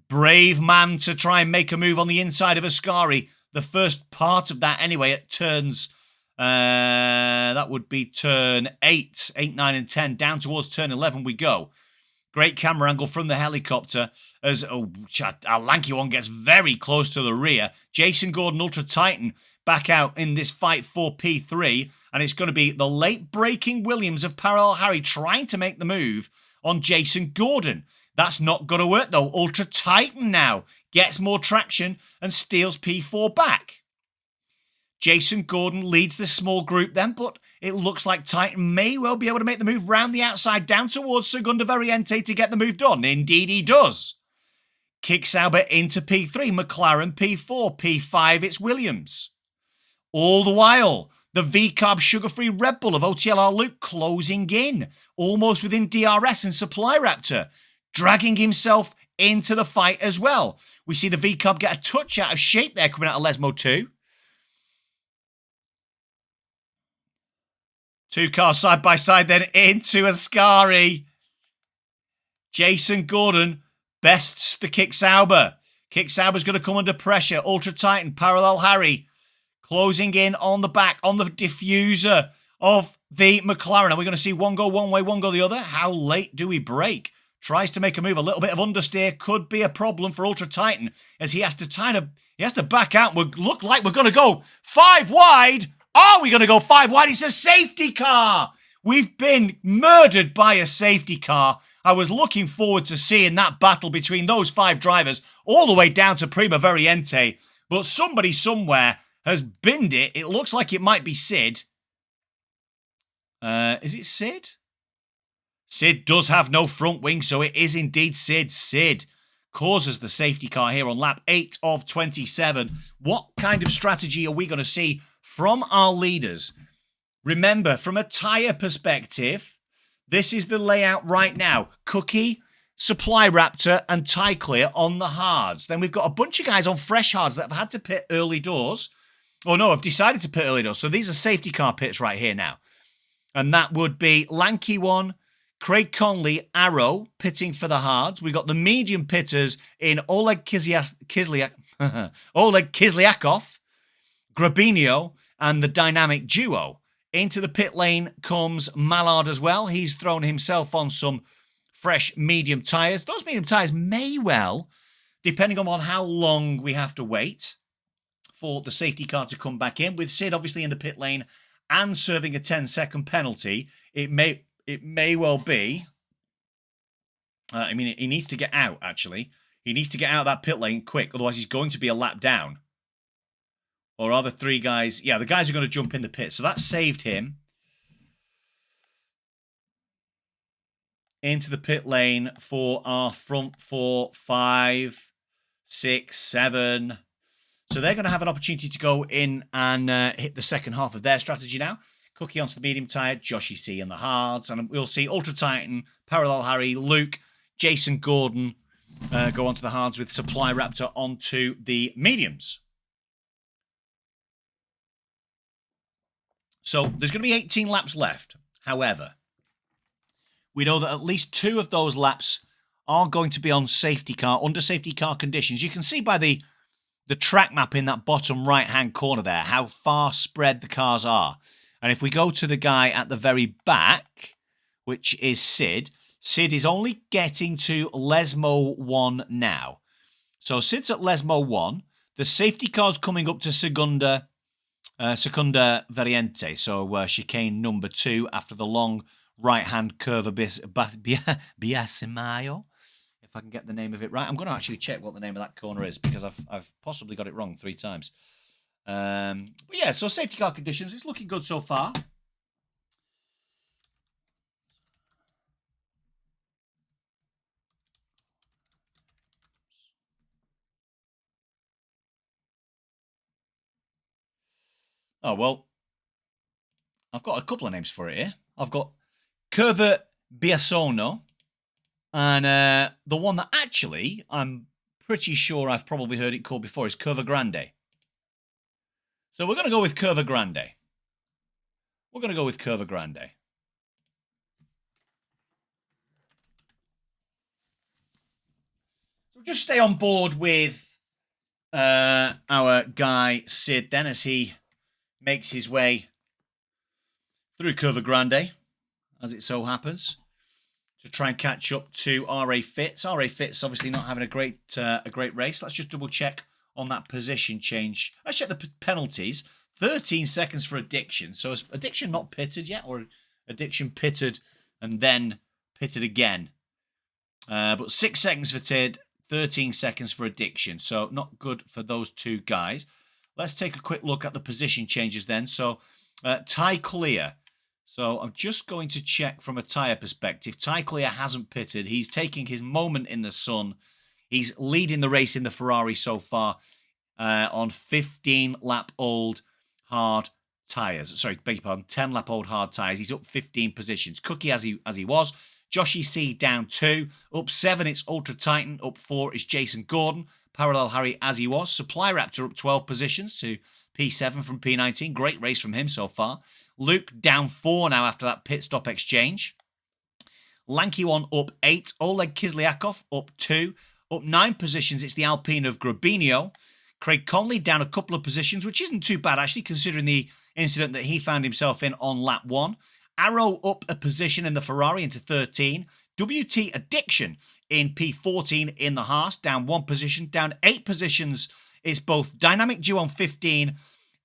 brave man to try and make a move on the inside of Ascari. The first part of that anyway, it turns... that would be turn 8, 9, and 10. Down towards turn 11 we go. Great camera angle from the helicopter as a lanky one gets very close to the rear. Jason Gordon, Ultra Titan, back out in this fight for P3. And it's going to be the late breaking Williams of Parallel Harry trying to make the move on Jason Gordon. That's not going to work though. Ultra Titan now gets more traction and steals P4 back. Jason Gordon leads this small group then, but it looks like Titan may well be able to make the move round the outside down towards Segunda Variante to get the move done. Indeed he does. Kick Sauber into P3, McLaren P4, P5 it's Williams. All the while, the V-Carb sugar-free Red Bull of OTLR Luke closing in, almost within DRS and Supply Raptor, dragging himself into the fight as well. We see the V-Carb get a touch out of shape there coming out of Lesmo 2. Two cars side by side then into Ascari. Jason Gordon bests the Kick Sauber. Kick Sauber's going to come under pressure. Ultra Titan, Parallel Harry, closing in on the back, on the diffuser of the McLaren. Are we going to see one go one way, one go the other? How late do we brake? Tries to make a move. A little bit of understeer could be a problem for Ultra Titan as he has to back out. We look like we're going to go 5 wide. Are we going to go 5 wide? It's a safety car. We've been murdered by a safety car. I was looking forward to seeing that battle between those 5 drivers all the way down to Prima Variante. But somebody somewhere has binned it. It looks like it might be Sid. Is it Sid? Sid does have no front wing, so it is indeed Sid. Sid causes the safety car here on lap 8 of 27. What kind of strategy are we going to see from our leaders? Remember, from a tyre perspective, this is the layout right now. Cookie, Supply Raptor, and Tie Clear on the hards. Then we've got a bunch of guys on fresh hards that have had to pit early doors. Oh no, have decided to pit early doors. So these are safety car pits right here now. And that would be Lanky One, Craig Conley, Arrow, pitting for the hards. We've got the medium pitters in Oleg Kislyak, Grabinio, and the dynamic duo. Into the pit lane comes Mallard as well. He's thrown himself on some fresh medium tyres. Those medium tyres may well, depending on how long we have to wait for the safety car to come back in. With Sid obviously in the pit lane and serving a 10-second penalty, it may well be... he needs to get out, actually. He needs to get out of that pit lane quick, otherwise he's going to be a lap down. Or are the 3 guys... Yeah, the guys are going to jump in the pit. So that saved him. Into the pit lane for our front 4, 5, 6, 7. So they're going to have an opportunity to go in and hit the second half of their strategy now. Cookie onto the medium tyre, Joshy C on the hards. And we'll see Ultra Titan, Parallel Harry, Luke, Jason Gordon go onto the hards with Supply Raptor onto the mediums. So there's going to be 18 laps left. However, we know that at least 2 of those laps are going to be on safety car, under safety car conditions. You can see by the track map in that bottom right-hand corner there how far spread the cars are. And if we go to the guy at the very back, which is Sid, Sid is only getting to Lesmo 1 now. So Sid's at Lesmo 1. The safety car's coming up to Segunda Variante, so chicane number 2 after the long right-hand curve of Biasimayo, if I can get the name of it right. I'm going to actually check what the name of that corner is because I've possibly got it wrong 3 times. But yeah, so safety car conditions, it's looking good so far. Oh, well, I've got a couple of names for it here. I've got Curva Biasono, and the one that actually I'm pretty sure I've probably heard it called before is Curva Grande. So we're going to go with Curva Grande. We're going to go with Curva Grande. So just stay on board with our guy Sid then as he makes his way through Curva Grande, as it so happens, to try and catch up to R.A. Fitz. R.A. Fitz obviously not having a great race. Let's just double check on that position change. Let's check the penalties. 13 seconds for Addiction. So is Addiction not pitted yet, or Addiction pitted and then pitted again? But 6 seconds for Tid, 13 seconds for Addiction. So not good for those two guys. Let's take a quick look at the position changes then. So Ty Clear. So I'm just going to check from a tyre perspective. Ty Clear hasn't pitted. He's taking his moment in the sun. He's leading the race in the Ferrari so far on 15-lap-old hard tyres. Sorry, beg your pardon, 10-lap-old hard tyres. He's up 15 positions. Cookie as he was. Joshy C down 2. Up 7, it's Ultra Titan. Up 4 is Jason Gordon. Parallel Harry as he was. Supply Raptor up 12 positions to P7 from P19. Great race from him so far. Luke down 4 now after that pit stop exchange. Lanky One up 8. Oleg Kislyak up 2. Up 9 positions, it's the Alpine of Grabinio. Craig Conley down a couple of positions, which isn't too bad actually, considering the incident that he found himself in on lap 1. Arrow up a position in the Ferrari into 13. WT Addiction in P14 in the Haas, down 1 position. Down 8 positions, it's both Dynamic Dew on 15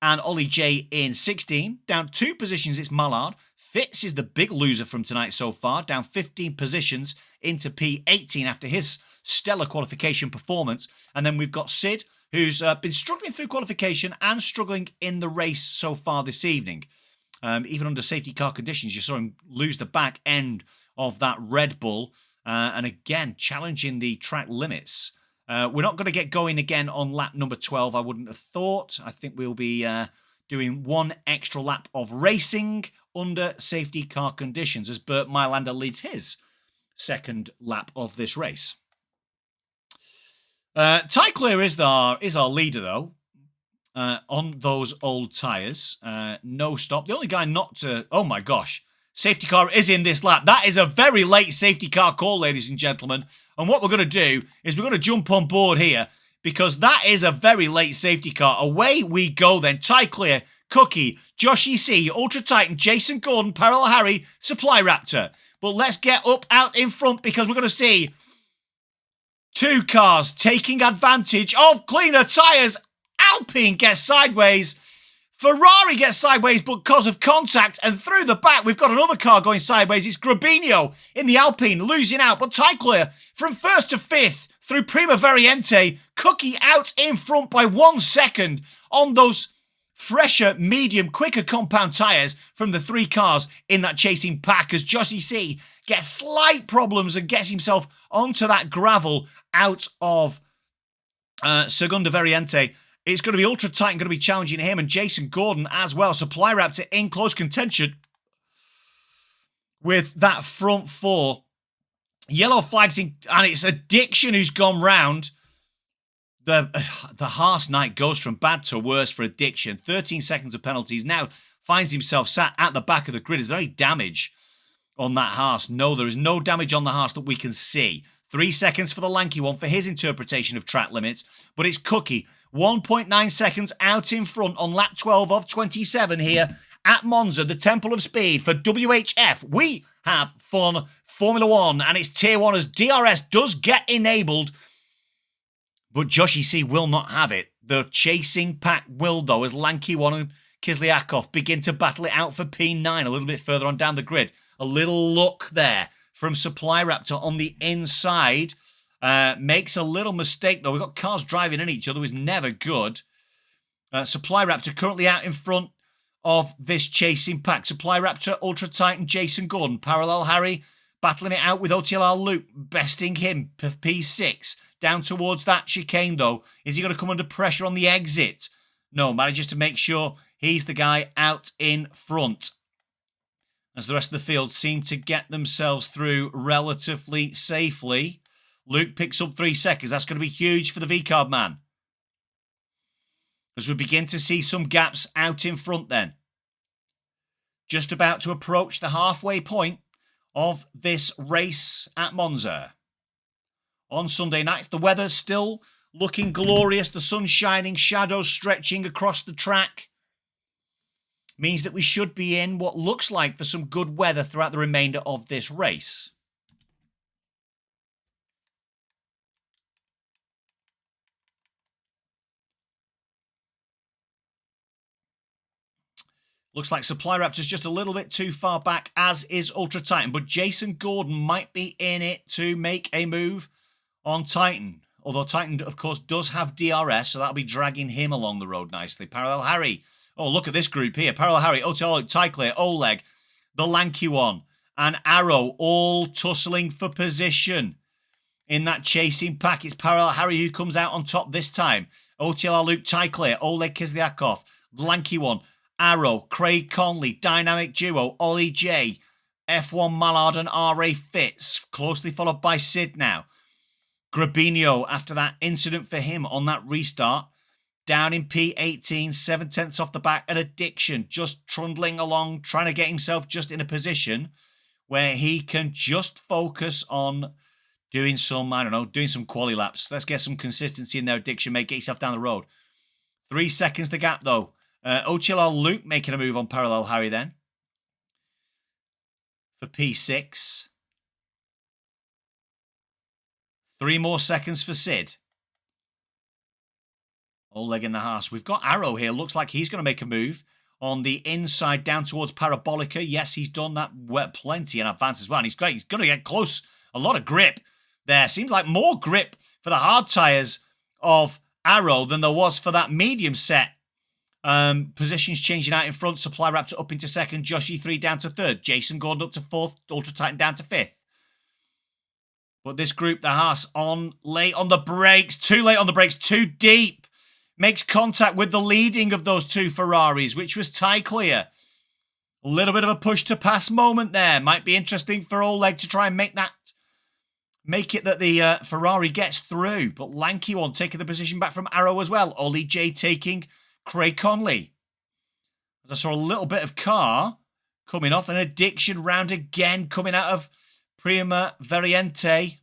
and Ollie J in 16. Down 2 positions, it's Mallard. Fitz is the big loser from tonight so far, down 15 positions into P18 after his stellar qualification performance. And then we've got Sid, who's been struggling through qualification and struggling in the race so far this evening. Even under safety car conditions, you saw him lose the back end of that Red Bull. And again, challenging the track limits. We're not going to get going again on lap number 12, I wouldn't have thought. I think we'll be doing 1 extra lap of racing under safety car conditions as Bert Mylander leads his second lap of this race. Ty Clear is our leader, though, on those old tyres. No stop. The only guy not to... Oh, my gosh. Safety car is in this lap. That is a very late safety car call, ladies and gentlemen. And what we're going to do is we're going to jump on board here because that is a very late safety car. Away we go then. Ty Clear, Cookie, Joshy C, Ultra Titan, Jason Gordon, Parallel Harry, Supply Raptor. But let's get up out in front because we're going to see 2 cars taking advantage of cleaner tyres. Alpine gets sideways. Ferrari gets sideways because of contact, and through the back, we've got another car going sideways. It's Grabinio in the Alpine, losing out, but Ty Clear from 1st to 5th through Prima Variante. Cookie out in front by 1 second on those fresher, medium, quicker compound tyres from the 3 cars in that chasing pack as Joshy C gets slight problems and gets himself onto that gravel out of Segunda Variante. It's going to be Ultra Titan going to be challenging him and Jason Gordon as well. Supply Raptor in close contention with that front 4. Yellow flags in, and it's Addiction who's gone round. The Haas night goes from bad to worse for Addiction. 13 seconds of penalties. Now finds himself sat at the back of the grid. Is there any damage on that Haas? No, there is no damage on the Haas that we can see. 3 seconds for the Lanky One for his interpretation of track limits. But it's Cookie. 1.9 seconds out in front on lap 12 of 27 here at Monza, the Temple of Speed for WHF. We have fun Formula 1 and it's Tier 1 as DRS does get enabled, but Joshy C will not have it. The chasing pack will, though, as Lanky One and Kislyak begin to battle it out for P9 a little bit further on down the grid. A little look there from Supply Raptor on the inside. Makes a little mistake, though. We've got cars driving in each other, is never good. Supply Raptor currently out in front of this chasing pack. Supply Raptor, Ultra Titan, Jason Gordon. Parallel Harry battling it out with OTLR Luke, besting him for P6. Down towards that chicane, though. Is he going to come under pressure on the exit? No, manages to make sure he's the guy out in front. as the rest of the field seem to get themselves through relatively safely. Luke picks up 3 seconds. That's going to be huge for the V-Card man, as we begin to see some gaps out in front then. Just about to approach the halfway point of this race at Monza. On Sunday night, the weather's still looking glorious. The sun's shining, shadows stretching across the track. Means that we should be in what looks like for some good weather throughout the remainder of this race. Looks like Supply Raptor's just a little bit too far back, as is Ultra Titan. But Jason Gordon might be in it to make a move on Titan. Although Titan, of course, does have DRS, so that'll be dragging him along the road nicely. Parallel Harry. Oh, look at this group here. Parallel Harry, OTL, Tyclear, Oleg, the lanky one, and Arrow all tussling for position in that chasing pack. It's Parallel Harry who comes out on top this time. OTL, Luke, Tyclear, Oleg Kislyakov, the lanky one, Arrow, Craig Conley, Dynamic Duo, Ollie J, F1 Mallard and RA Fitz, closely followed by Sid now. Grabinho, after that incident for him on that restart, down in P18, 7/10 off the back, and Addiction just trundling along, trying to get himself just in a position where he can just focus on doing some, I don't know, doing some quali laps. Let's get some consistency in there, Addiction, mate. Get yourself down the road. 3 seconds the gap, though. OTLR Luke making a move on Parallel Harry then. For P6. 3 more seconds for Sid. Oleg in the house. We've got Arrow here. Looks like he's going to make a move on the inside down towards Parabolica. Yes, he's done that plenty in advance as well. And he's great. He's going to get close. A lot of grip there. Seems like more grip for the hard tyres of Arrow than there was for that medium set. Positions changing out in front. Supply Raptor up into second. Josh E3 down to third. Jason Gordon up to fourth. Ultra Titan down to fifth. But this group, the Haas, on late on the brakes. Too late on the brakes. Too deep. Makes contact with the leading of those 2 Ferraris, which was Tyclear. A little bit of a push to pass moment there. Might be interesting for Oleg to try and make it that the Ferrari gets through. But Lanky one taking the position back from Arrow as well. Ollie J taking Craig Conley. As I saw a little bit of car coming off. An Addiction round again coming out of Prima Variante.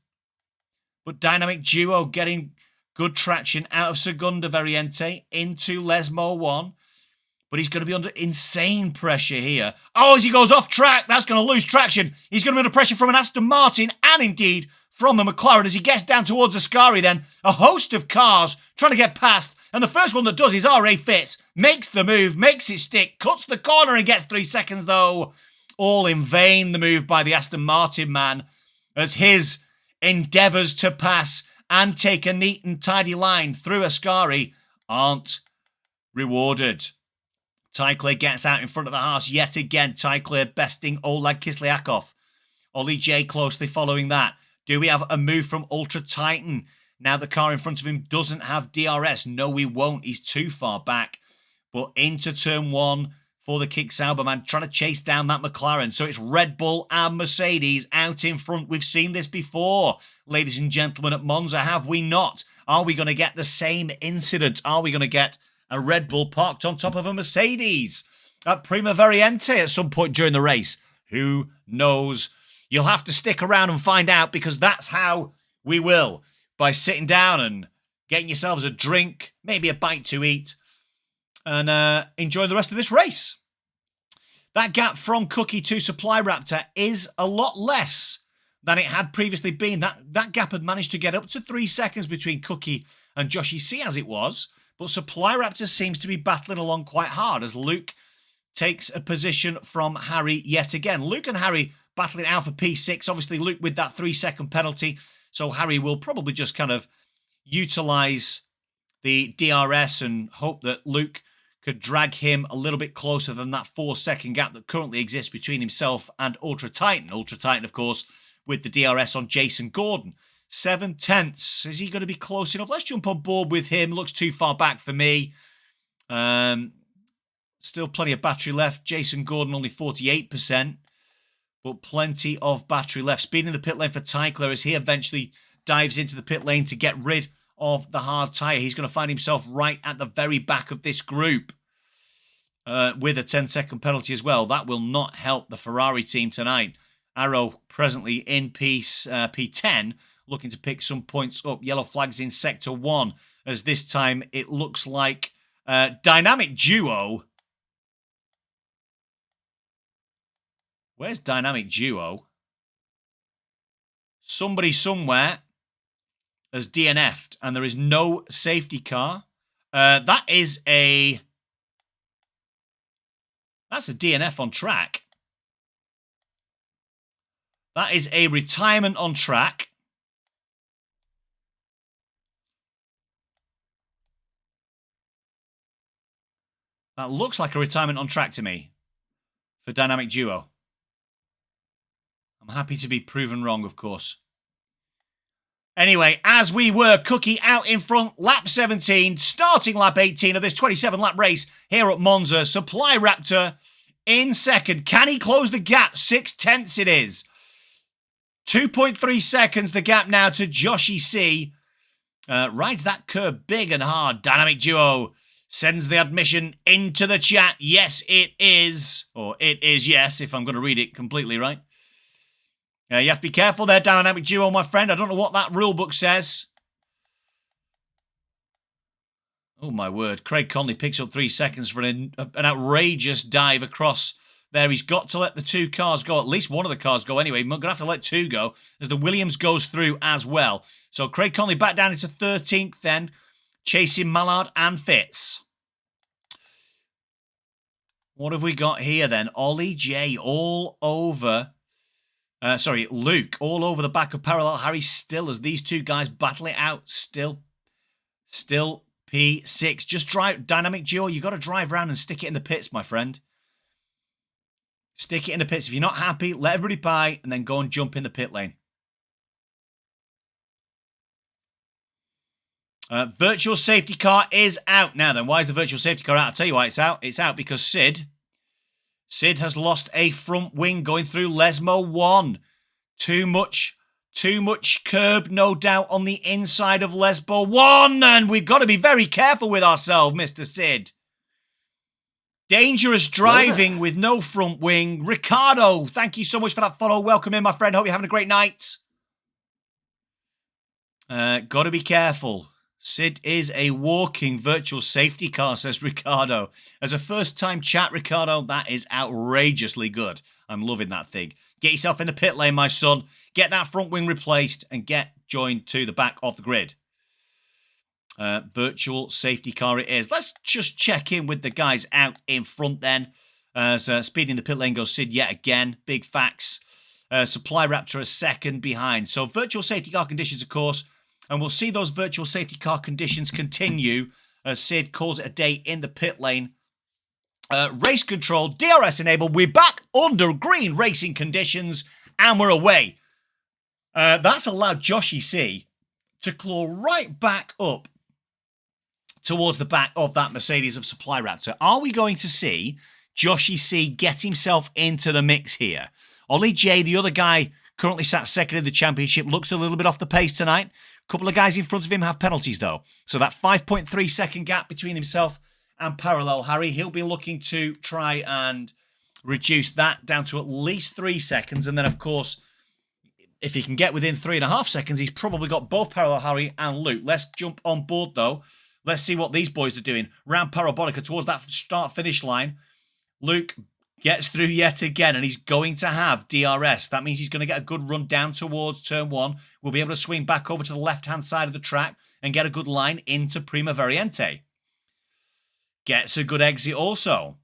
But Dynamic Duo getting good traction out of Segunda Variante into Lesmo 1. But he's going to be under insane pressure here. Oh, as he goes off track, that's going to lose traction. He's going to be under pressure from an Aston Martin and indeed from a McLaren as he gets down towards Ascari then. A host of cars trying to get past. And the first one that does is RA Fitz. Makes the move, makes it stick, cuts the corner and gets 3 seconds though. All in vain, the move by the Aston Martin man, as his endeavours to pass and take a neat and tidy line through Ascari aren't rewarded. Tyclear gets out in front of the Haas yet again. Tyclear besting Oleg Kislyakov. Ollie J closely following that. Do we have a move from Ultra Titan? Now the car in front of him doesn't have DRS. No, we won't. He's too far back. But into turn 1 for the Kick Sauber man, trying to chase down that McLaren. So it's Red Bull and Mercedes out in front. We've seen this before, ladies and gentlemen, at Monza, have we not? Are we going to get the same incident? Are we going to get a Red Bull parked on top of a Mercedes at Prima Variante at some point during the race? Who knows? You'll have to stick around and find out, because that's how we will. By sitting down and getting yourselves a drink, maybe a bite to eat, and enjoy the rest of this race. That gap from Cookie to Supply Raptor is a lot less than it had previously been. That gap had managed to get up to 3 seconds between Cookie and Joshy C as it was, but Supply Raptor seems to be battling along quite hard as Luke takes a position from Harry yet again. Luke and Harry battling out for P6. Obviously, Luke with that 3-second penalty, so Harry will probably just kind of utilise the DRS and hope that Luke could drag him a little bit closer than that 4-second gap that currently exists between himself and Ultra Titan. Ultra Titan, of course, with the DRS on Jason Gordon. 7/10. Is he going to be close enough? Let's jump on board with him. Looks too far back for me. Still plenty of battery left. Jason Gordon only 48%. but plenty of battery left. Speed in the pit lane for Tykler as he eventually dives into the pit lane to get rid of the hard tyre. He's going to find himself right at the very back of this group with a 10-second penalty as well. That will not help the Ferrari team tonight. Arrow presently in P10, looking to pick some points up. Yellow flags in Sector 1, as this time it looks like Dynamic Duo. Where's Dynamic Duo? Somebody somewhere has DNF'd, and there is no safety car. That's a DNF on track. That is a retirement on track. That looks like a retirement on track to me for Dynamic Duo. I'm happy to be proven wrong, of course. Anyway, as we were, Cookie out in front, lap 17, starting lap 18 of this 27-lap race here at Monza. Supply Raptor in second. Can he close the gap? 6/10 it is. 2.3 seconds the gap now to Joshy C. Rides that curb big and hard. Dynamic Duo sends the admission into the chat. Yes, it is. Or it is yes, if I'm going to read it completely right. You have to be careful there, Dynamic Duo, my friend. I don't know what that rule book says. Oh, my word. Craig Conley picks up 3 seconds for an outrageous dive across there. He's got to let the two cars go. At least one of the cars go anyway. We're going to have to let two go as the Williams goes through as well. So Craig Conley back down into 13th then, chasing Mallard and Fitz. What have we got here then? Ollie J all over... Luke all over the back of Parallel Harry still as these two guys battle it out. Still P6. Just drive, Dynamic Duo, you got to drive around and stick it in the pits, my friend. Stick it in the pits. If you're not happy, let everybody by and then go and jump in the pit lane. Virtual safety car is out now then. Why is the virtual safety car out? I'll tell you why it's out. It's out because Sid has lost a front wing going through Lesmo 1. Too much curb, no doubt, on the inside of Lesmo 1. And we've got to be very careful with ourselves, Mr. Sid. Dangerous driving with no front wing. Ricardo, thank you so much for that follow. Welcome in, my friend. Hope you're having a great night. Got to be careful. Sid is a walking virtual safety car, says Ricardo. As a first-time chat, Ricardo, that is outrageously good. I'm loving that thing. Get yourself in the pit lane, my son. Get that front wing replaced and get joined to the back of the grid. Virtual safety car it is. Let's just check in with the guys out in front then. Speeding the pit lane goes Sid yet again. Big facts. Supply Raptor a second behind. So virtual safety car conditions, of course. And we'll see those virtual safety car conditions continue as Sid calls it a day in the pit lane. Race control, DRS enabled. We're back under green racing conditions and we're away. That's allowed Joshy C to claw right back up towards the back of that Mercedes of Supply Raptor. Are we going to see Joshy C get himself into the mix here? Ollie J, the other guy currently sat second in the championship, looks a little bit off the pace tonight. Couple of guys in front of him have penalties, though. So that 5.3 second gap between himself and Parallel Harry, he'll be looking to try and reduce that down to at least 3 seconds. And then, of course, if he can get within 3.5 seconds, he's probably got both Parallel Harry and Luke. Let's jump on board, though. Let's see what these boys are doing. Round Parabolica towards that start-finish line. Luke gets through yet again, and he's going to have DRS. That means he's going to get a good run down towards turn 1. We'll be able to swing back over to the left-hand side of the track and get a good line into Prima Variante. Gets a good exit also.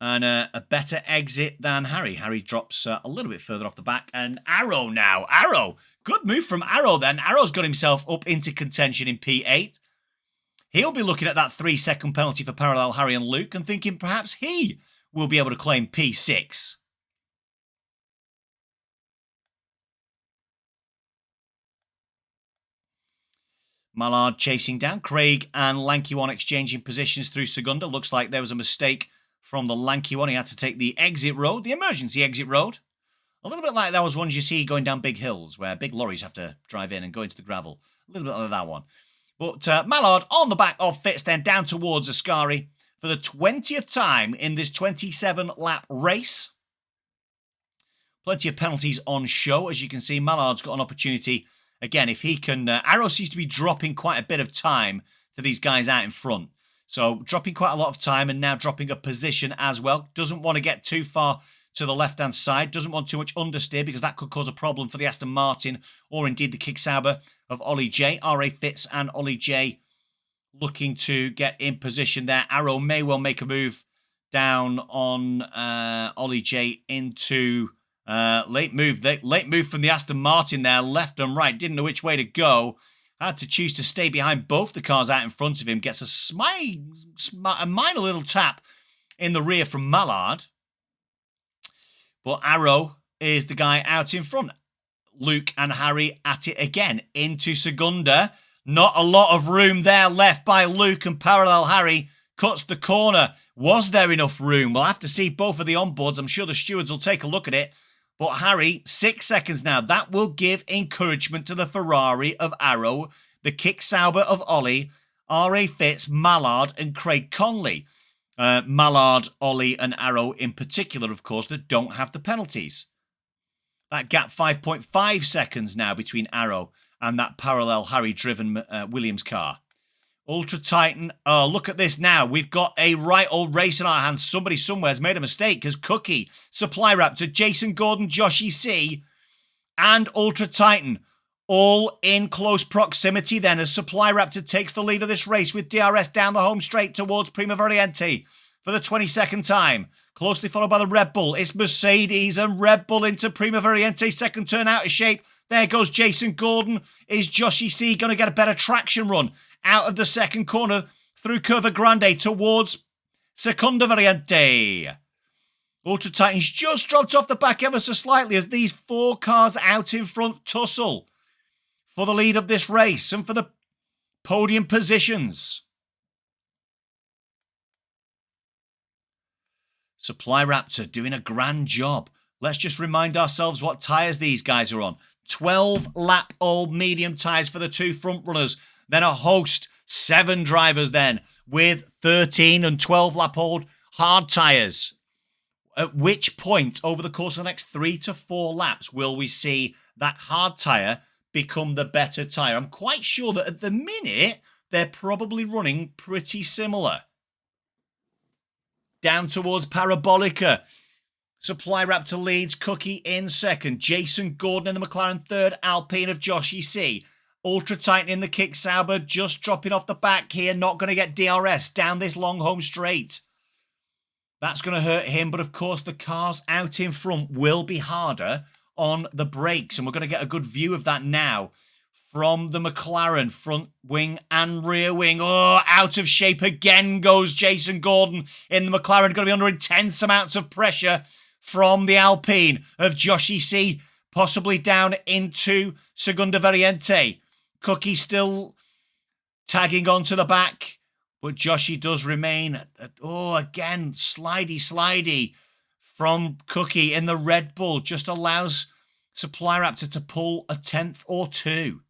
And a better exit than Harry. Harry drops a little bit further off the back. And Arrow now. Arrow. Good move from Arrow then. Arrow's got himself up into contention in P8. He'll be looking at that 3-second penalty for Parallel Harry and Luke and thinking perhaps he will be able to claim P6. Mallard chasing down. Craig and Lanky One exchanging positions through Segunda. Looks like there was a mistake from the lanky one. He had to take the exit road, the emergency exit road. A little bit like those ones you see going down big hills where big lorries have to drive in and go into the gravel. A little bit like that one. But Mallard on the back of Fitz, then down towards Ascari for the 20th time in this 27-lap race. Plenty of penalties on show. As you can see, Mallard's got an opportunity. Again, if he can... Arrow seems to be dropping quite a bit of time to these guys out in front. So dropping quite a lot of time and now dropping a position as well. Doesn't want to get too far to the left-hand side. Doesn't want too much understeer because that could cause a problem for the Aston Martin or indeed the Kicksauber of Ollie J. R.A. Fitz and Ollie J looking to get in position there. Arrow may well make a move down on Ollie J into late move from the Aston Martin there, left and right. Didn't know which way to go. Had to choose to stay behind both the cars out in front of him. Gets a minor little tap in the rear from Mallard. But Arrow is the guy out in front. Luke and Harry at it again. Into Segunda. Not a lot of room there left by Luke, and Parallel Harry cuts the corner. Was there enough room? We'll have to see both of the onboards. I'm sure the stewards will take a look at it. But Harry, 6 seconds now. That will give encouragement to the Ferrari of Arrow, the Kicksauber of Ollie, R.A. Fitz, Mallard and Craig Conley. Mallard, Ollie and Arrow in particular, of course, that don't have the penalties. That gap 5.5 seconds now between Arrow and that Parallel Harry-driven Williams car. Ultra Titan. Oh, look at this now. We've got a right old race in our hands. Somebody somewhere's made a mistake because Cookie, Supply Raptor, Jason Gordon, Joshy C, and Ultra Titan all in close proximity then as Supply Raptor takes the lead of this race with DRS down the home straight towards Prima Variante for the 22nd time. Closely followed by the Red Bull. It's Mercedes and Red Bull into Prima Variante. Second turn out of shape. There goes Jason Gordon. Is Joshy C going to get a better traction run out of the second corner through Curva Grande towards Seconda Variante? Ultra Titans just dropped off the back ever so slightly as these four cars out in front tussle for the lead of this race and for the podium positions. Supply Raptor doing a grand job. Let's just remind ourselves what tyres these guys are on. 12-lap-old medium tyres for the two front runners. Then a host, 7 drivers then, with 13 and 12-lap-old hard tyres. At which point, over the course of the next 3 to 4 laps, will we see that hard tyre become the better tyre? I'm quite sure that at the minute, they're probably running pretty similar. Down towards Parabolica. Supply Raptor leads, Cookie in second. Jason Gordon in the McLaren third. Alpine of Joshy C. Ultra Titan in the Kicksauber, just dropping off the back here. Not going to get DRS down this long home straight. That's going to hurt him. But of course, the cars out in front will be harder on the brakes. And we're going to get a good view of that now from the McLaren front wing and rear wing. Oh, out of shape again goes Jason Gordon in the McLaren. Going to be under intense amounts of pressure from the Alpine of Joshy C, possibly down into Segunda Variante. Cookie still tagging onto the back, but Joshy does remain. Oh, again, slidey from Cookie in the Red Bull. Just allows Supply Raptor to pull a 10th or 2.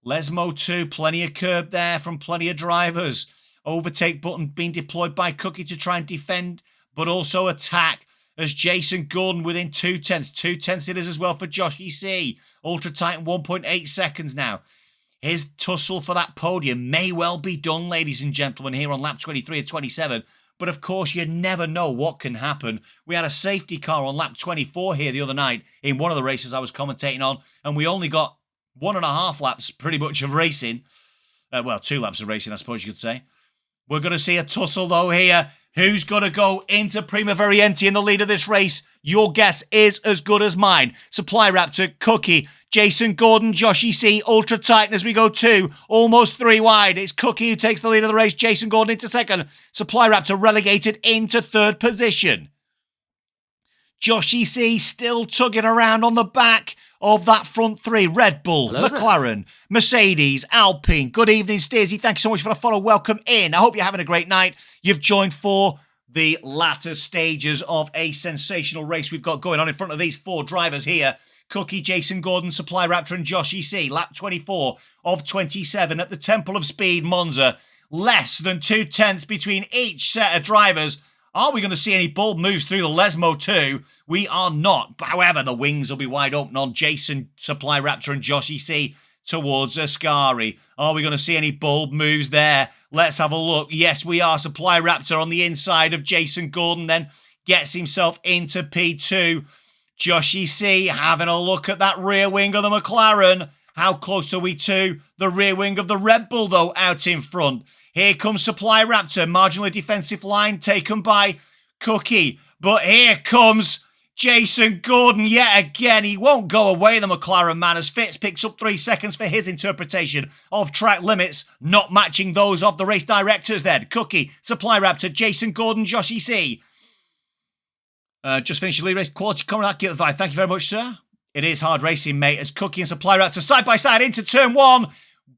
Lesmo 2, plenty of curb there from plenty of drivers. Overtake button being deployed by Cookie to try and defend, but also attack as Jason Gordon within 2 tenths. 2 tenths it is as well for Joshy C. Ultra Titan 1.8 seconds now. His tussle for that podium may well be done, ladies and gentlemen, here on lap 23 and 27. But of course, you never know what can happen. We had a safety car on lap 24 here the other night in one of the races I was commentating on, and we only got 1.5 laps pretty much of racing. Well, 2 laps of racing, I suppose you could say. We're going to see a tussle, though, here. Who's going to go into Prima Variante in the lead of this race? Your guess is as good as mine. Supply Raptor, Cookie, Jason Gordon, Joshy C, Ultra Titan as we go 2, almost 3 wide. It's Cookie who takes the lead of the race. Jason Gordon into second. Supply Raptor relegated into third position. Joshy C still tugging around on the back of that front three. Red Bull, Hello McLaren, Mercedes, Alpine. Good evening, Stacey. Thank you so much for the follow. Welcome in. I hope you're having a great night. You've joined for the latter stages of a sensational race we've got going on in front of these four drivers here. Cookie, Jason Gordon, Supply Raptor and Joshy C. Lap 24 of 27 at the Temple of Speed, Monza. Less than 2/10 between each set of drivers. Are we going to see any bold moves through the Lesmo 2? We are not. However, the wings will be wide open on Jason, Supply Raptor and Joshy C towards Ascari. Are we going to see any bold moves there? Let's have a look. Yes, we are. Supply Raptor on the inside of Jason Gordon then gets himself into P2. Joshy C having a look at that rear wing of the McLaren. How close are we to the rear wing of the Red Bull, though, out in front? Here comes Supply Raptor. Marginally defensive line taken by Cookie. But here comes Jason Gordon yet again. He won't go away, the McLaren man, as Fitz picks up 3 seconds for his interpretation of track limits, not matching those of the race directors then. Cookie, Supply Raptor, Jason Gordon, Joshy C. Just finished your lead race. Quality comment. Thank you very much, sir. It is hard racing, mate, as Cookie and Supply Raptor side by side into turn 1.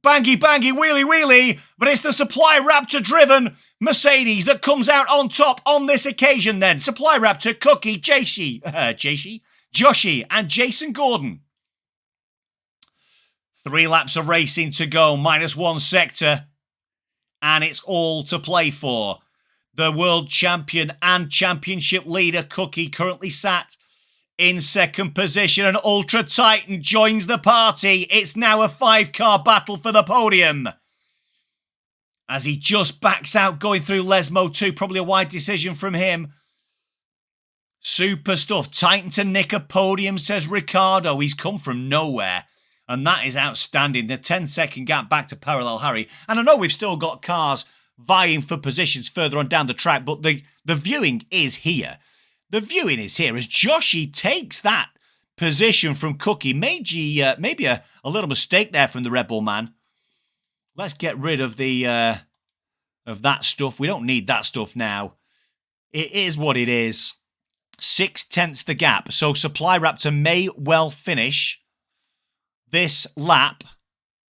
Bangy, bangy, wheelie, wheelie. But it's the Supply Raptor-driven Mercedes that comes out on top on this occasion then. Supply Raptor, Cookie, Joshy, and Jason Gordon. 3 laps of racing to go, -1 sector. And it's all to play for. The world champion and championship leader, Cookie, currently sat in second position, and Ultra Titan joins the party. It's now a 5-car battle for the podium. As he just backs out going through Lesmo 2, probably a wide decision from him. Super stuff. Titan to nick a podium, says Ricardo. He's come from nowhere, and that is outstanding. The 10-second gap back to Parallel Harry. And I know we've still got cars vying for positions further on down the track, but the viewing is here. The viewing is here as Joshy takes that position from Cookie. Maybe a little mistake there from the Red Bull man. Let's get rid of the of that stuff. We don't need that stuff now. It is what it is. 6/10 the gap. So Supply Raptor may well finish this lap.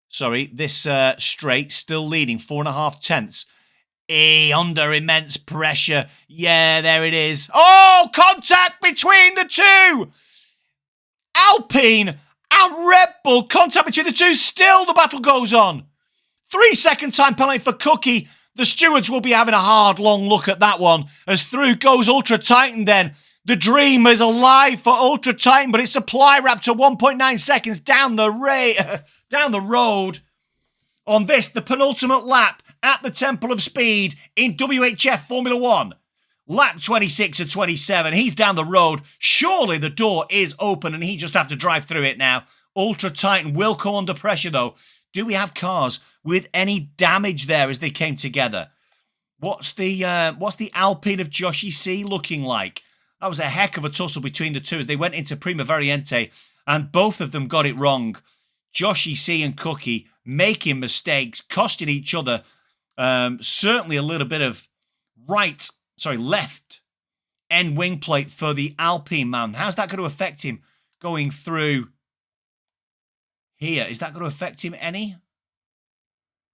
Sorry, this straight, still leading 4.5 tenths. Under immense pressure. Yeah, there it is. Oh, contact between the two. Alpine and Red Bull. Contact between the two. Still the battle goes on. 3-second time penalty for Cookie. The stewards will be having a hard, long look at that one. As through goes Ultra Titan then. The dream is alive for Ultra Titan, but it's Supply Raptor 1.9 seconds down the road. On this, the penultimate lap at the Temple of Speed in WHF Formula 1. Lap 26 of 27. He's down the road. Surely the door is open and he just have to drive through it now. Ultra Titan will come under pressure though. Do we have cars with any damage there as they came together? What's the Alpine of Joshy C looking like? That was a heck of a tussle between the two as they went into Prima Variante and both of them got it wrong. Joshy C and Cookie making mistakes, costing each other certainly a little bit of left end wing plate for the Alpine man. How's that going to affect him going through here? Is that going to affect him any?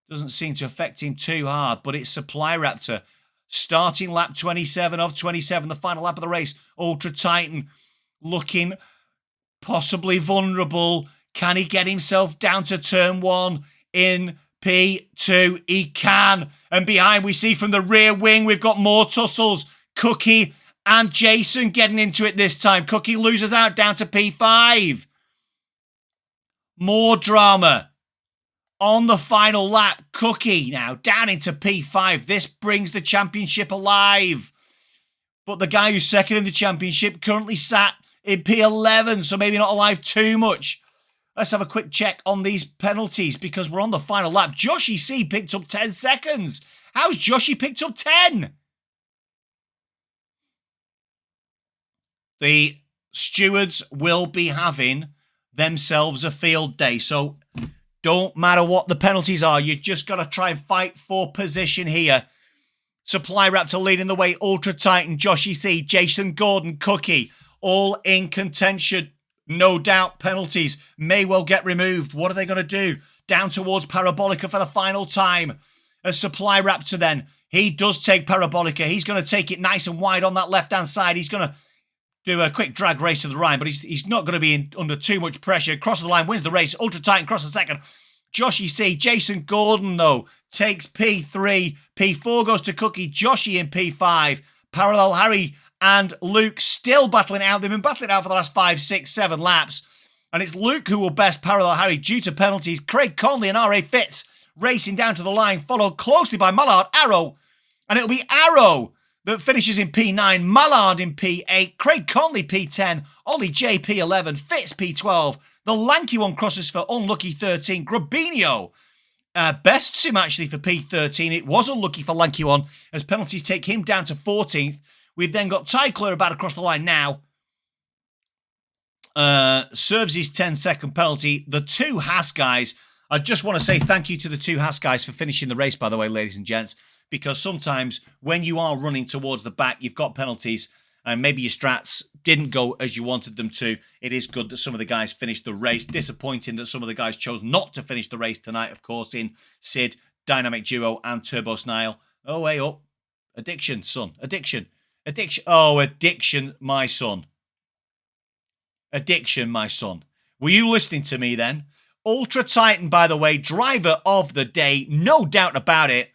Doesn't seem to affect him too hard, but it's Supply Raptor starting lap 27 of 27, the final lap of the race. Ultra Titan looking possibly vulnerable. Can he get himself down to turn 1 in P2? He can. And behind we see from the rear wing, we've got more tussles. Cookie and Jason getting into it this time. Cookie loses out down to P5. More drama. On the final lap, Cookie now down into P5. This brings the championship alive. But the guy who's second in the championship currently sat in P11, so maybe not alive too much. Let's have a quick check on these penalties because we're on the final lap. Joshy C picked up 10 seconds. How's Joshy picked up 10? The stewards will be having themselves a field day. So don't matter what the penalties are. You just got to try and fight for position here. Supply Raptor leading the way. Ultra Titan, Joshy C, Jason Gordon, Cookie. all in contention. No doubt penalties may well get removed. What are they going to do? Down towards Parabolica for the final time. A Supply Raptor then. He does take Parabolica. He's going to take it nice and wide on that left-hand side. He's going to do a quick drag race to the line, but he's not going to be under too much pressure. Crosses the line, wins the race. Ultra Titan crosses second. Joshy C. Jason Gordon, though, takes P3. P4 goes to Cookie. Joshy in P5. Parallel Harry and Luke still battling it out. They've been battling it out for the last 5, 6, 7 laps. And it's Luke who will best Parallel Harry due to penalties. Craig Conley and R.A. Fitz racing down to the line, followed closely by Mallard, Arrow. And it'll be Arrow that finishes in P9, Mallard in P8, Craig Conley P10, Ollie J P11, Fitz P12. The lanky one crosses for unlucky 13, Grabinho bests him actually for P13. It was unlucky for lanky one as penalties take him down to 14th. We've then got Ty Clear about across the line now. Serves his 10-second penalty. The two Haas guys, I just want to say thank you to the two Haas guys for finishing the race, by the way, ladies and gents, because sometimes when you are running towards the back, you've got penalties, and maybe your strats didn't go as you wanted them to. It is good that some of the guys finished the race. Disappointing that some of the guys chose not to finish the race tonight, of course, in Sid, Dynamic Duo, and Turbo Snile. Oh, way up. Addiction, son. Addiction. Addiction. Oh, addiction, my son. Addiction, my son. Were you listening to me then? Ultra Titan, by the way, driver of the day. No doubt about it.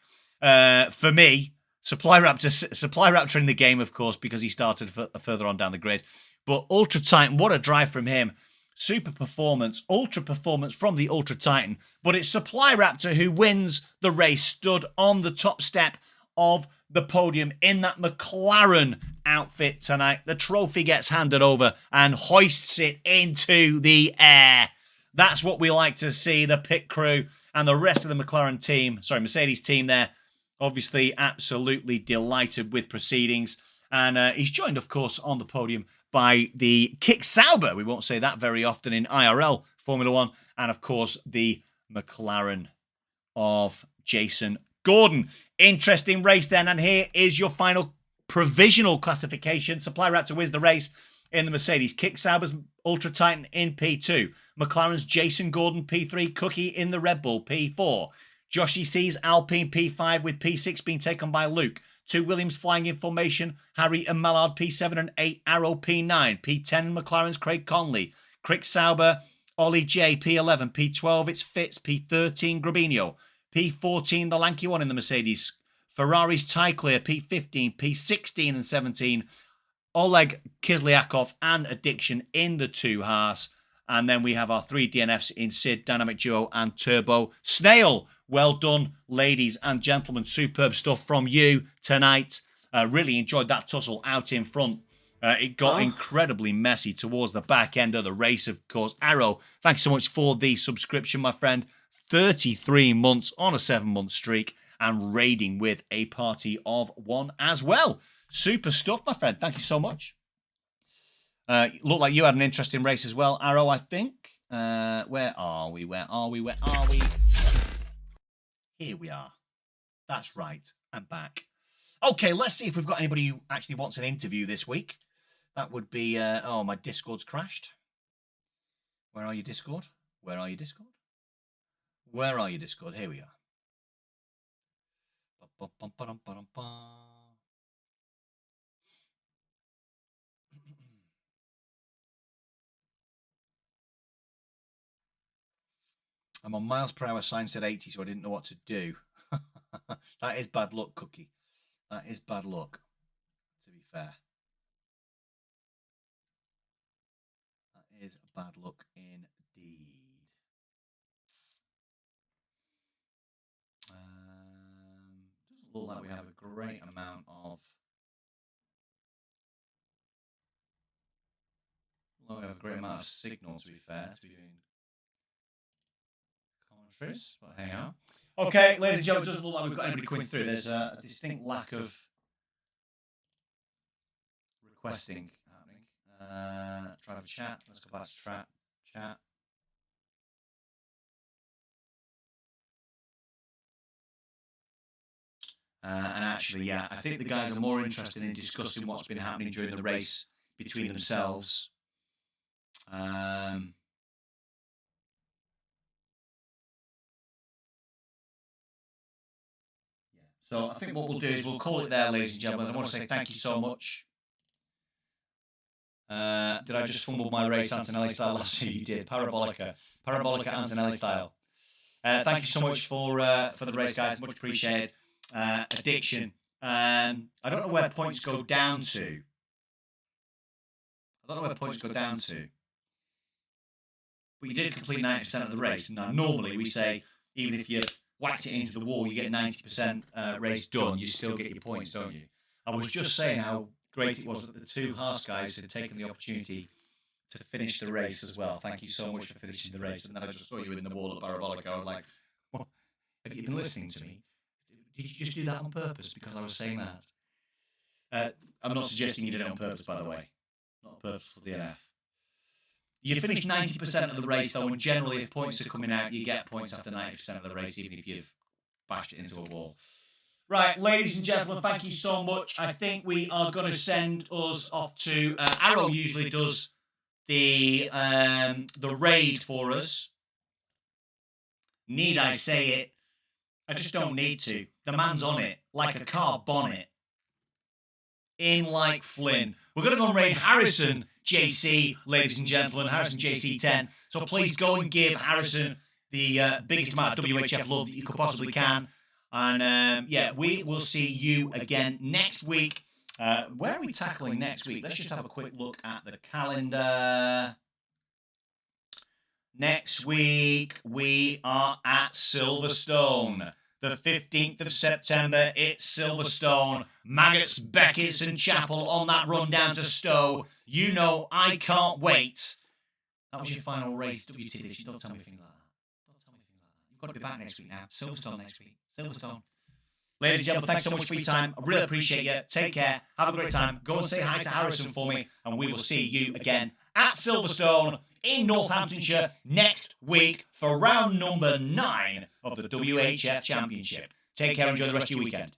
For me, Supply Raptor in the game, of course, because he started further on down the grid. But Ultra Titan, what a drive from him. Super performance, ultra performance from the Ultra Titan. But it's Supply Raptor who wins the race, stood on the top step of the podium in that McLaren outfit tonight. The trophy gets handed over and hoists it into the air. That's what we like to see. The pit crew and the rest of the Mercedes team there, obviously absolutely delighted with proceedings. And he's joined, of course, on the podium by the Kick Sauber. We won't say that very often in IRL Formula One. And, of course, the McLaren of Jason Gordon. Interesting race then. And here is your final provisional classification. Supply Raptor wins the race in the Mercedes. Kick Sauber's Ultra Titan in P2. McLaren's Jason Gordon P3. Cookie in the Red Bull P4. Joshy C's Alpine P5 with P6 being taken by Luke. 2 Williams flying in formation. Harry and Mallard P7 and 8. Arrow P9. P10 McLaren's Craig Conley. Kick Sauber Ollie J P11. P12 it's Fitz. P13 Grabinho. P14 the lanky one in the Mercedes. Ferrari's Ty Clear P15. P16 and 17. Oleg Kislyakov and Addiction in the 2 Haas. And then we have our 3 DNFs in Sid, Dynamic Duo, and Turbo Snail. Well done, ladies and gentlemen. Superb stuff from you tonight. Really enjoyed that tussle out in front. It got incredibly messy towards the back end of the race, of course. Arrow, thanks so much for the subscription, my friend. 33 months on a 7-month streak and raiding with a party of 1 as well. Super stuff, my friend. Thank you so much. Looked like you had an interesting race as well, Arrow, I think. Where are we? Here we are. That's right. I'm back. Okay, let's see if we've got anybody who actually wants an interview this week. That would be... oh, my Discord's crashed. Where are you, Discord? Where are you, Discord? Where are you, Discord? Here we are. I'm on miles per hour, sign said 80, so I didn't know what to do. That is bad luck, Cookie. That is bad luck, to be fair. That is bad luck indeed. Doesn't look like we have a great amount of... Well, we have a great amount of signal, to be fair, to be doing commentaries, but hang on. Okay, ladies and gentlemen, it doesn't look like we've got anybody coming through. There's a distinct lack of requesting happening. Try to chat. Let's go back to chat. And actually, yeah, I think the guys are more interested in discussing what's been happening during the race between themselves. So I think what we'll do is we'll call it there, ladies and gentlemen. I want to say thank you so much. Did I just fumble my race Antonelli style last year? You did. Parabolica Antonelli style. Thank you so much for the race, guys. Much appreciated. Addiction. I don't know where points go down to. But you did complete 90% of the race. Now, normally we say even if you whacked it into the wall, you get 90% race done. You still get your points, don't you? I was just saying how great it was that the two Haas guys had taken the opportunity to finish the race as well. Thank you so much for finishing the race. And then I just saw you in the wall at Parabolica. I was like, well, have you been listening to me? Did you just do that on purpose because I was saying that? I'm not suggesting you did it on purpose, by the way. Not on purpose for DNF. You finish 90% of the race, though, and generally if points are coming out, you get points after 90% of the race, even if you've bashed it into a wall. Right, ladies and gentlemen, thank you so much. I think we are going to send us off to... Arrow usually does the raid for us. Need I say it? I just don't need to. The man's on it, like a car bonnet. In like Flynn. We're going to go and raid Harrison JC, ladies and gentlemen. Harrison JC 10. So please go and give Harrison the biggest amount of WHF love that you could possibly can. And yeah, we will see you again next week. Where are we tackling next week? Let's just have a quick look at the calendar. Next week, we are at Silverstone. The 15th of September, it's Silverstone. Maggots, Beckett's and Chapel on that run down to Stowe. You know, I can't wait. That was your final race, WT this year. Don't tell me things like that. You've got to be back next week now. Silverstone next week. Silverstone. Ladies and gentlemen, thanks so much for your time. I really appreciate you. Take care. Have a great time. Go and say hi to Harrison for me, and we will see you again at Silverstone in Northamptonshire next week for round number 9 of the WHF Championship. Take care and enjoy the rest of your weekend.